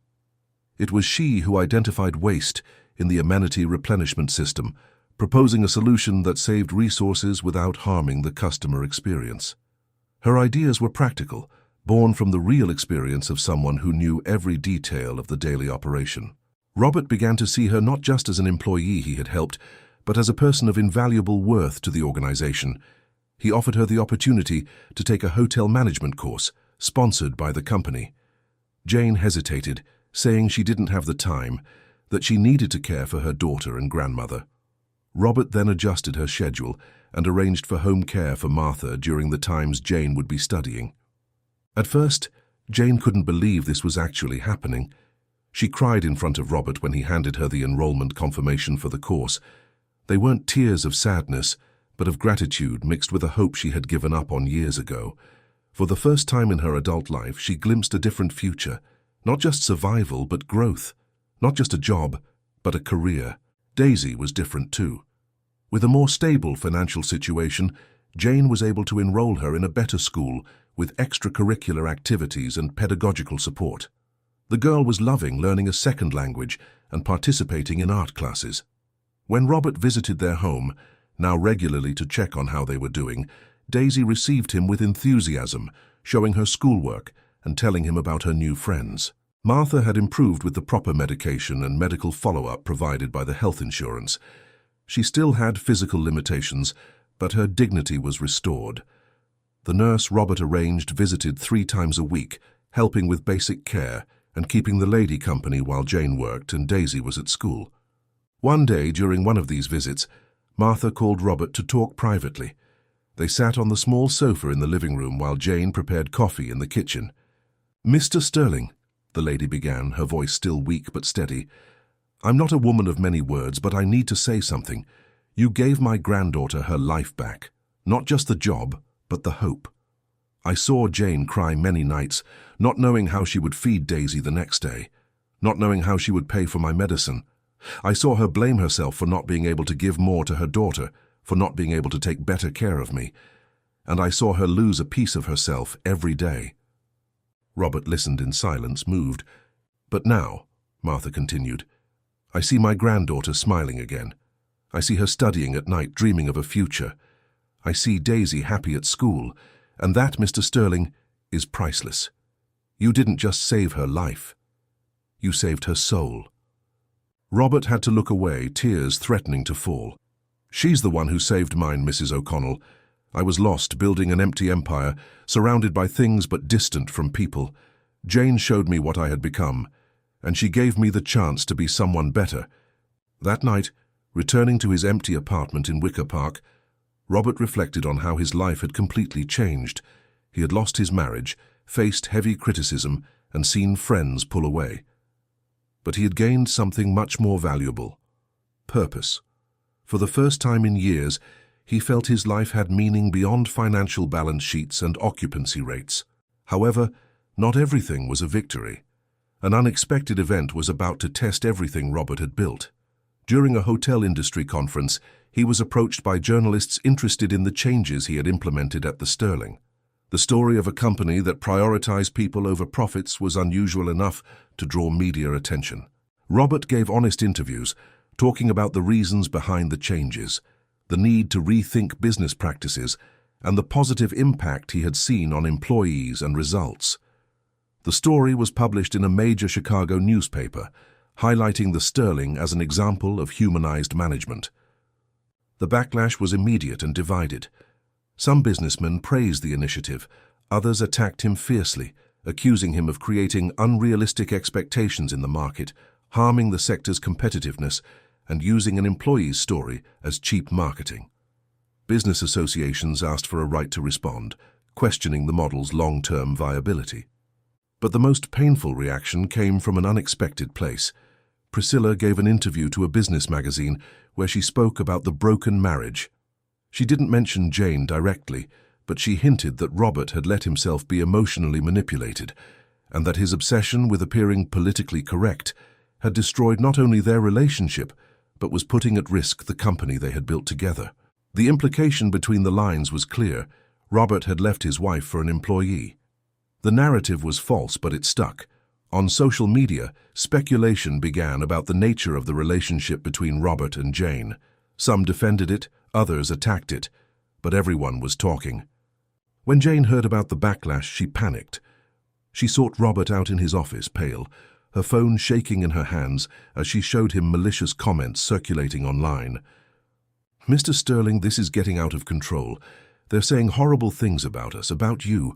Speaker 1: It was she who identified waste in the amenity replenishment system, proposing a solution that saved resources without harming the customer experience. Her ideas were practical, born from the real experience of someone who knew every detail of the daily operation. Robert began to see her not just as an employee he had helped, but as a person of invaluable worth to the organization. He offered her the opportunity to take a hotel management course, sponsored by the company. Jane hesitated, saying she didn't have the time, that she needed to care for her daughter and grandmother. Robert then adjusted her schedule and arranged for home care for Martha during the times Jane would be studying. At first, Jane couldn't believe this was actually happening. She cried in front of Robert when he handed her the enrollment confirmation for the course. They weren't tears of sadness, but of gratitude mixed with a hope she had given up on years ago. For the first time in her adult life, she glimpsed a different future. Not just survival, but growth. Not just a job, but a career. Daisy was different too. With a more stable financial situation, Jane was able to enroll her in a better school with extracurricular activities and pedagogical support. The girl was loving learning a second language and participating in art classes. When Robert visited their home, now regularly to check on how they were doing, Daisy received him with enthusiasm, showing her schoolwork and telling him about her new friends. Martha had improved with the proper medication and medical follow-up provided by the health insurance. She still had physical limitations, but her dignity was restored. The nurse Robert arranged visited 3 times a week, helping with basic care and keeping the lady company while Jane worked and Daisy was at school. One day during one of these visits, Martha called Robert to talk privately. They sat on the small sofa in the living room while Jane prepared coffee in the kitchen. "Mr. Sterling," the lady began, her voice still weak but steady, "I'm not a woman of many words, but I need to say something. You gave my granddaughter her life back. Not just the job, but the hope. I saw Jane cry many nights, not knowing how she would feed Daisy the next day, not knowing how she would pay for my medicine. I saw her blame herself for not being able to give more to her daughter, for not being able to take better care of me, and I saw her lose a piece of herself every day. Robert listened in silence, moved. But now, Martha continued, I see my granddaughter smiling again. I see her studying at night, dreaming of a future. I see Daisy happy at school, and that, Mr. Sterling, is priceless. You didn't just save her life. You saved her soul. Robert had to look away, tears threatening to fall. She's the one who saved mine, Mrs. O'Connell. I was lost, building an empty empire, surrounded by things but distant from people. Jane showed me what I had become, and she gave me the chance to be someone better. That night, returning to his empty apartment in Wicker Park, Robert reflected on how his life had completely changed. He had lost his marriage, faced heavy criticism, and seen friends pull away. But he had gained something much more valuable: purpose. For the first time in years, he felt his life had meaning beyond financial balance sheets and occupancy rates. However, not everything was a victory. An unexpected event was about to test everything Robert had built. During a hotel industry conference, he was approached by journalists interested in the changes he had implemented at the Sterling. The story of a company that prioritized people over profits was unusual enough to draw media attention. Robert gave honest interviews, talking about the reasons behind the changes, the need to rethink business practices, and the positive impact he had seen on employees and results. The story was published in a major Chicago newspaper, highlighting the Sterling as an example of humanized management. The backlash was immediate and divided. Some businessmen praised the initiative, others attacked him fiercely, accusing him of creating unrealistic expectations in the market, harming the sector's competitiveness, and using an employee's story as cheap marketing. Business associations asked for a right to respond, questioning the model's long-term viability. But the most painful reaction came from an unexpected place. Priscilla gave an interview to a business magazine where she spoke about the broken marriage. She didn't mention Jane directly, but she hinted that Robert had let himself be emotionally manipulated, and that his obsession with appearing politically correct had destroyed not only their relationship, but was putting at risk the company they had built together. The implication between the lines was clear. Robert had left his wife for an employee. The narrative was false, but it stuck. On social media, speculation began about the nature of the relationship between Robert and Jane. Some defended it, others attacked it, but everyone was talking. When Jane heard about the backlash, she panicked. She sought Robert out in his office, pale, her phone shaking in her hands as she showed him malicious comments circulating online. "Mr. Sterling, this is getting out of control. They're saying horrible things about us, about you.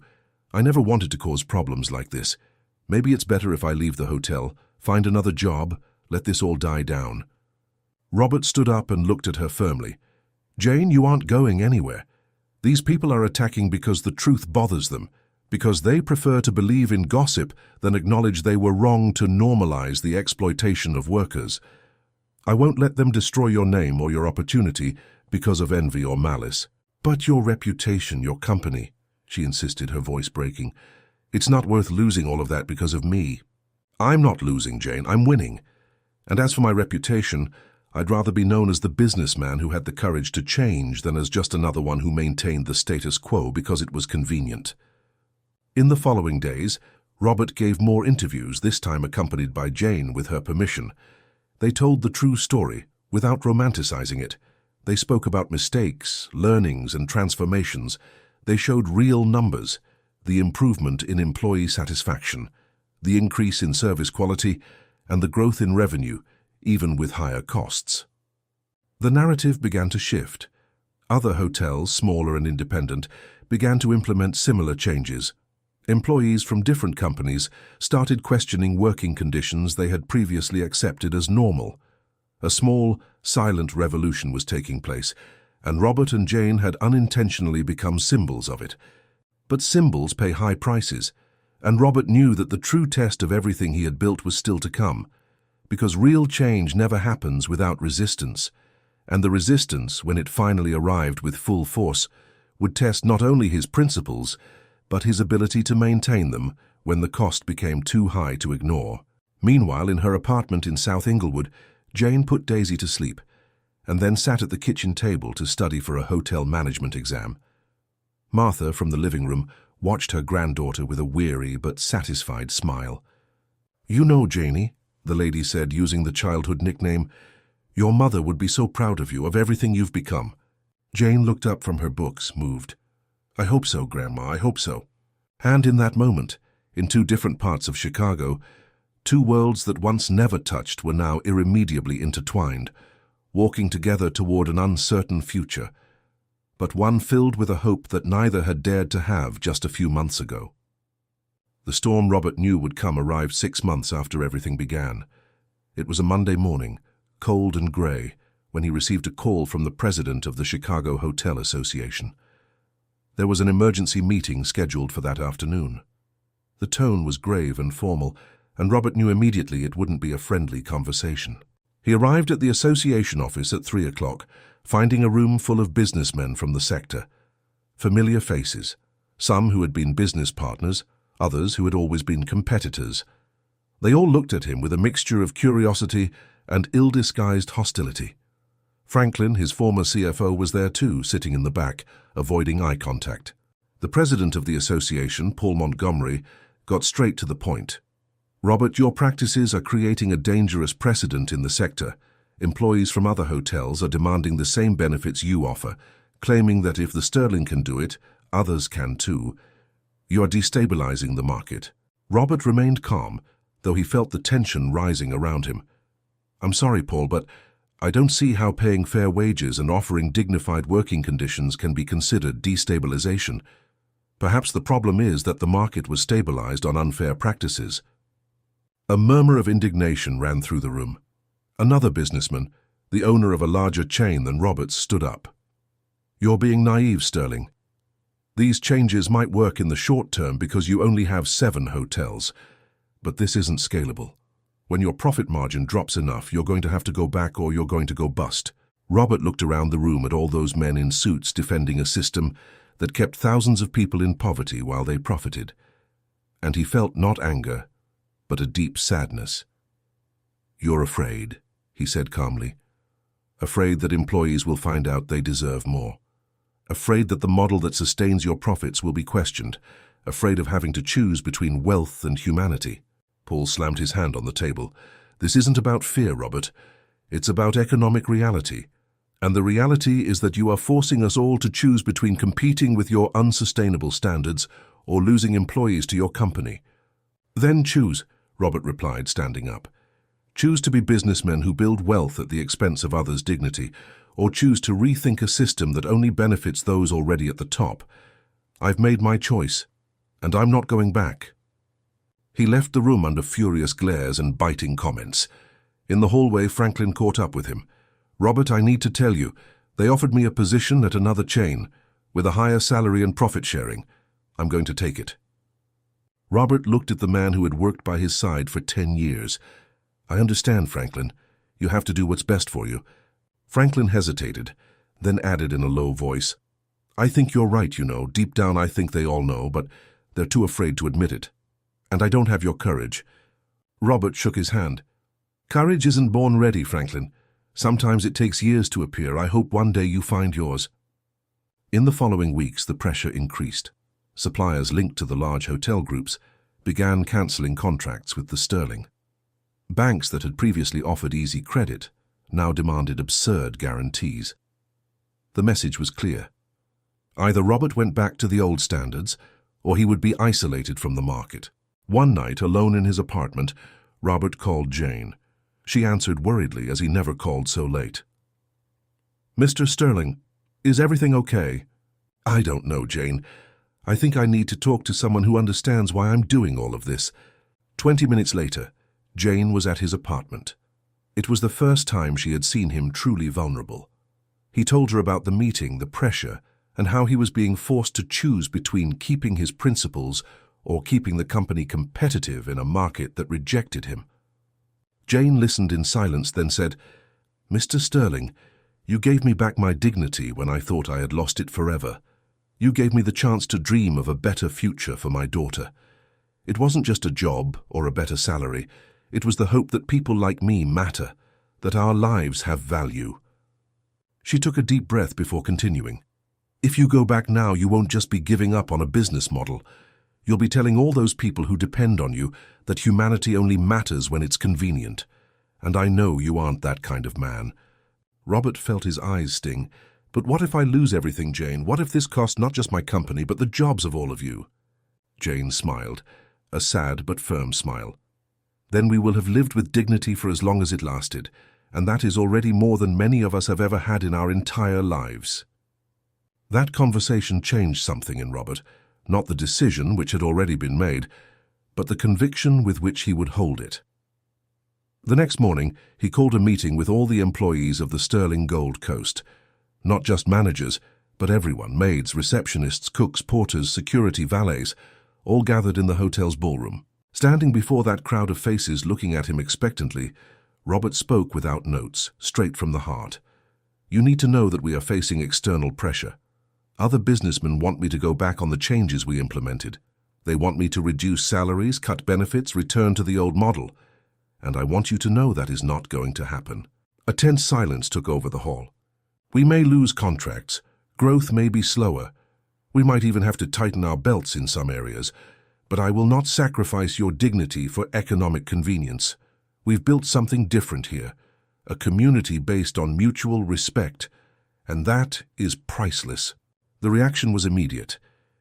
Speaker 1: I never wanted to cause problems like this. Maybe it's better if I leave the hotel, find another job, let this all die down." Robert stood up and looked at her firmly. "Jane, you aren't going anywhere. These people are attacking because the truth bothers them, because they prefer to believe in gossip than acknowledge they were wrong to normalize the exploitation of workers. I won't let them destroy your name or your opportunity because of envy or malice. But your reputation, your company," she insisted, her voice breaking. "It's not worth losing all of that because of me. I'm not losing, Jane, I'm winning. And as for my reputation, I'd rather be known as the businessman who had the courage to change than as just another one who maintained the status quo because it was convenient." In the following days, Robert gave more interviews, this time accompanied by Jane with her permission. They told the true story, without romanticizing it. They spoke about mistakes, learnings, and transformations. They showed real numbers, the improvement in employee satisfaction, the increase in service quality, and the growth in revenue, even with higher costs. The narrative began to shift. Other hotels, smaller and independent, began to implement similar changes. Employees from different companies started questioning working conditions they had previously accepted as normal. A small, silent revolution was taking place, and Robert and Jane had unintentionally become symbols of it. But symbols pay high prices, and Robert knew that the true test of everything he had built was still to come, because real change never happens without resistance, and the resistance, when it finally arrived with full force, would test not only his principles, but his ability to maintain them when the cost became too high to ignore. Meanwhile, in her apartment in South Inglewood, Jane put Daisy to sleep and then sat at the kitchen table to study for a hotel management exam. Martha, from the living room, watched her granddaughter with a weary but satisfied smile. "You know, Janie," the lady said, using the childhood nickname, "your mother would be so proud of you, of everything you've become." Jane looked up from her books, moved. "I hope so, Grandma, I hope so." And in that moment, in two different parts of Chicago, two worlds that once never touched were now irremediably intertwined, walking together toward an uncertain future, but one filled with a hope that neither had dared to have just a few months ago. The storm Robert knew would come arrived 6 months after everything began. It was a Monday morning, cold and gray, when he received a call from the president of the Chicago Hotel Association. There was an emergency meeting scheduled for that afternoon. The tone was grave and formal, and Robert knew immediately it wouldn't be a friendly conversation. He arrived at the association office at 3 o'clock, finding a room full of businessmen from the sector. Familiar faces, some who had been business partners, others who had always been competitors. They all looked at him with a mixture of curiosity and ill-disguised hostility. Franklin, his former CFO, was there too, sitting in the back, avoiding eye contact. The president of the association, Paul Montgomery, got straight to the point. "Robert, your practices are creating a dangerous precedent in the sector. Employees from other hotels are demanding the same benefits you offer, claiming that if the Sterling can do it, others can too. You are destabilizing the market." Robert remained calm, though he felt the tension rising around him. "I'm sorry, Paul, but I don't see how paying fair wages and offering dignified working conditions can be considered destabilization. Perhaps the problem is that the market was stabilized on unfair practices." A murmur of indignation ran through the room. Another businessman, the owner of a larger chain than Robert's, stood up. "You're being naive, Sterling. These changes might work in the short term because you only have 7 hotels, but this isn't scalable. When your profit margin drops enough, you're going to have to go back or you're going to go bust." Robert looked around the room at all those men in suits defending a system that kept thousands of people in poverty while they profited, and he felt not anger, but a deep sadness. "You're afraid," he said calmly. "Afraid that employees will find out they deserve more. Afraid that the model that sustains your profits will be questioned. Afraid of having to choose between wealth and humanity." Paul slammed his hand on the table. "This isn't about fear, Robert. It's about economic reality. And the reality is that you are forcing us all to choose between competing with your unsustainable standards or losing employees to your company." "Then choose," Robert replied, standing up. "Choose to be businessmen who build wealth at the expense of others' dignity, or choose to rethink a system that only benefits those already at the top. I've made my choice, and I'm not going back." He left the room under furious glares and biting comments. In the hallway, Franklin caught up with him. "Robert, I need to tell you, they offered me a position at another chain, with a higher salary and profit sharing. I'm going to take it." Robert looked at the man who had worked by his side for 10 years. "I understand, Franklin. You have to do what's best for you." Franklin hesitated, then added in a low voice, "I think you're right, you know. Deep down I think they all know, but they're too afraid to admit it. And I don't have your courage." Robert shook his hand. "Courage isn't born ready, Franklin. Sometimes it takes years to appear. I hope one day you find yours." In the following weeks, the pressure increased. Suppliers linked to the large hotel groups began cancelling contracts with the Sterling. Banks that had previously offered easy credit now demanded absurd guarantees. The message was clear. Either Robert went back to the old standards, or he would be isolated from the market. One night, alone in his apartment, Robert called Jane. She answered worriedly, as he never called so late. "Mr. Sterling, is everything okay?" "I don't know, Jane. I think I need to talk to someone who understands why I'm doing all of this." 20 minutes later, Jane was at his apartment. It was the first time she had seen him truly vulnerable. He told her about the meeting, the pressure, and how he was being forced to choose between keeping his principles or keeping the company competitive in a market that rejected him. Jane listened in silence, then said, "Mr. Sterling, you gave me back my dignity when I thought I had lost it forever. You gave me the chance to dream of a better future for my daughter. It wasn't just a job or a better salary. It was the hope that people like me matter, that our lives have value. She took a deep breath before continuing. If you go back now, you won't just be giving up on a business model. You'll be telling all those people who depend on you that humanity only matters when it's convenient. And I know you aren't that kind of man. Robert felt his eyes sting. But what if I lose everything, Jane? What if this costs not just my company, but the jobs of all of you? Jane smiled, a sad but firm smile. Then we will have lived with dignity for as long as it lasted, and that is already more than many of us have ever had in our entire lives. That conversation changed something in Robert, not the decision which had already been made, but the conviction with which he would hold it. The next morning, he called a meeting with all the employees of the Sterling Gold Coast. Not just managers, but everyone, maids, receptionists, cooks, porters, security, valets, all gathered in the hotel's ballroom. Standing before that crowd of faces looking at him expectantly, Robert spoke without notes, straight from the heart. You need to know that we are facing external pressure. Other businessmen want me to go back on the changes we implemented. They want me to reduce salaries, cut benefits, return to the old model. And I want you to know that is not going to happen. A tense silence took over the hall. We may lose contracts. Growth may be slower. We might even have to tighten our belts in some areas. But I will not sacrifice your dignity for economic convenience. We've built something different here, a community based on mutual respect, and that is priceless. The reaction was immediate.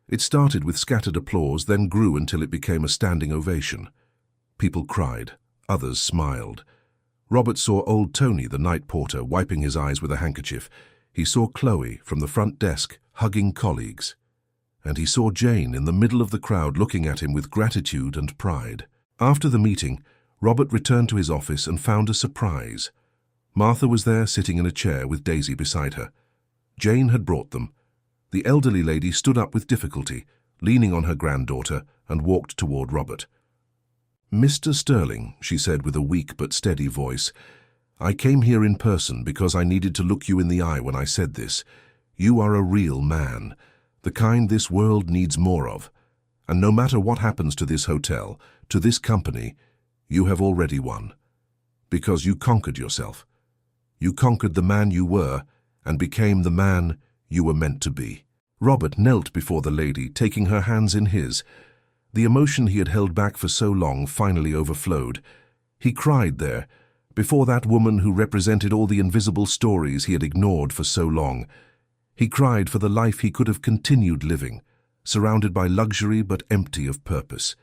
Speaker 1: It started with scattered applause, then grew until it became a standing ovation. People cried. Others smiled. Robert saw old Tony, the night porter, wiping his eyes with a handkerchief. He saw Chloe, from the front desk, hugging colleagues. And he saw Jane in the middle of the crowd looking at him with gratitude and pride. After the meeting, Robert returned to his office and found a surprise. Martha was there sitting in a chair with Daisy beside her. Jane had brought them. The elderly lady stood up with difficulty, leaning on her granddaughter, and walked toward Robert. Mr. Sterling, she said with a weak but steady voice, I came here in person because I needed to look you in the eye when I said this. You are a real man, the kind this world needs more of. And no matter what happens to this hotel, to this company, you have already won. Because you conquered yourself. You conquered the man you were and became the man you were meant to be. Robert knelt before the lady, taking her hands in his. The emotion he had held back for so long finally overflowed. He cried there, before that woman who represented all the invisible stories he had ignored for so long. He cried for the life he could have continued living, surrounded by luxury but empty of purpose.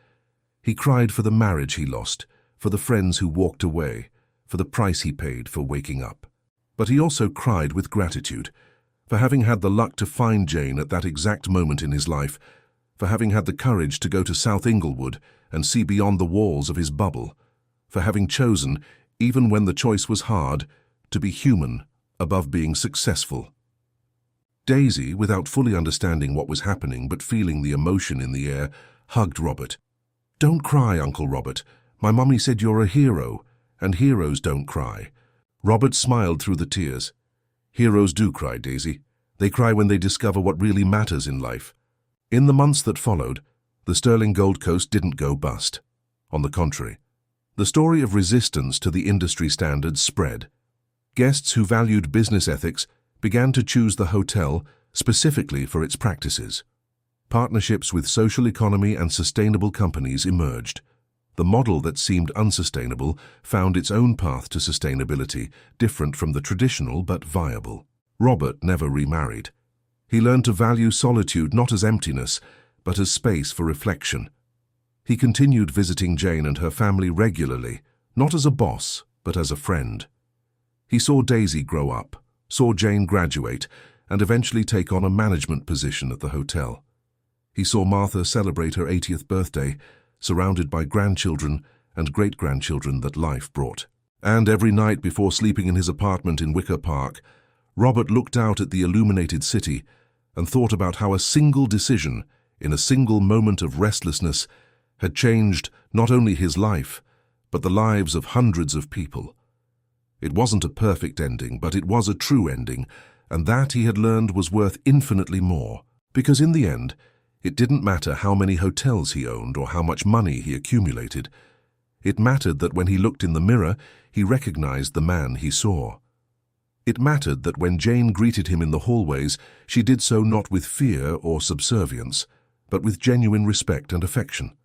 Speaker 1: He cried for the marriage he lost, for the friends who walked away, for the price he paid for waking up. But he also cried with gratitude, for having had the luck to find Jane at that exact moment in his life, for having had the courage to go to South Inglewood and see beyond the walls of his bubble, for having chosen, even when the choice was hard, to be human above being successful. Daisy, without fully understanding what was happening but feeling the emotion in the air, hugged Robert. Don't cry, Uncle Robert. My mummy said you're a hero, and heroes don't cry. Robert smiled through the tears. Heroes do cry, Daisy. They cry when they discover what really matters in life. In the months that followed, the Sterling Gold Coast didn't go bust. On the contrary, the story of resistance to the industry standards spread. Guests who valued business ethics began to choose the hotel specifically for its practices. Partnerships with social economy and sustainable companies emerged. The model that seemed unsustainable found its own path to sustainability, different from the traditional but viable. Robert never remarried. He learned to value solitude not as emptiness, but as space for reflection. He continued visiting Jane and her family regularly, not as a boss, but as a friend. He saw Daisy grow up, saw Jane graduate, and eventually take on a management position at the hotel. He saw Martha celebrate her 80th birthday, surrounded by grandchildren and great-grandchildren that life brought. And every night before sleeping in his apartment in Wicker Park, Robert looked out at the illuminated city and thought about how a single decision, in a single moment of restlessness, had changed not only his life, but the lives of hundreds of people. It wasn't a perfect ending, but it was a true ending, and that, he had learned, was worth infinitely more. Because in the end, it didn't matter how many hotels he owned or how much money he accumulated. It mattered that when he looked in the mirror, he recognized the man he saw. It mattered that when Jane greeted him in the hallways, she did so not with fear or subservience, but with genuine respect and affection.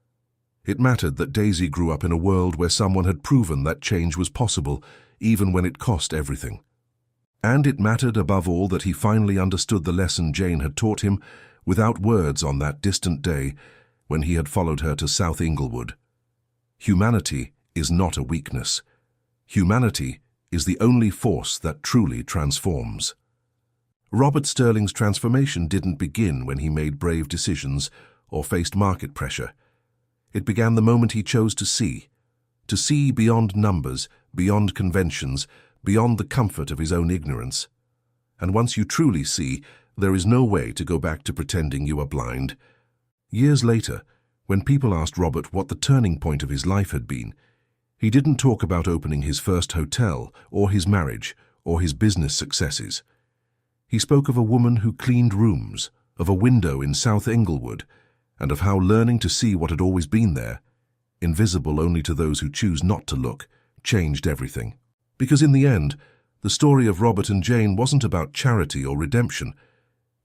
Speaker 1: It mattered that Daisy grew up in a world where someone had proven that change was possible, even when it cost everything. And it mattered above all that he finally understood the lesson Jane had taught him without words on that distant day when he had followed her to South Inglewood. Humanity is not a weakness. Humanity is the only force that truly transforms. Robert Sterling's transformation didn't begin when he made brave decisions or faced market pressure. It began the moment he chose to see beyond numbers, beyond conventions, beyond the comfort of his own ignorance. And once you truly see, there is no way to go back to pretending you are blind. Years later, when people asked Robert what the turning point of his life had been, he didn't talk about opening his first hotel, or his marriage, or his business successes. He spoke of a woman who cleaned rooms, of a window in South Inglewood, and of how learning to see what had always been there, invisible only to those who choose not to look, changed everything. Because in the end, the story of Robert and Jane wasn't about charity or redemption.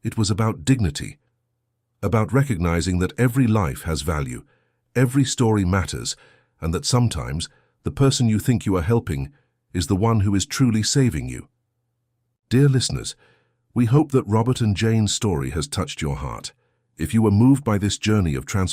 Speaker 1: It was about dignity, about recognizing that every life has value, every story matters, and that sometimes the person you think you are helping is the one who is truly saving you. Dear listeners, we hope that Robert and Jane's story has touched your heart. If you were moved by this journey of transformation,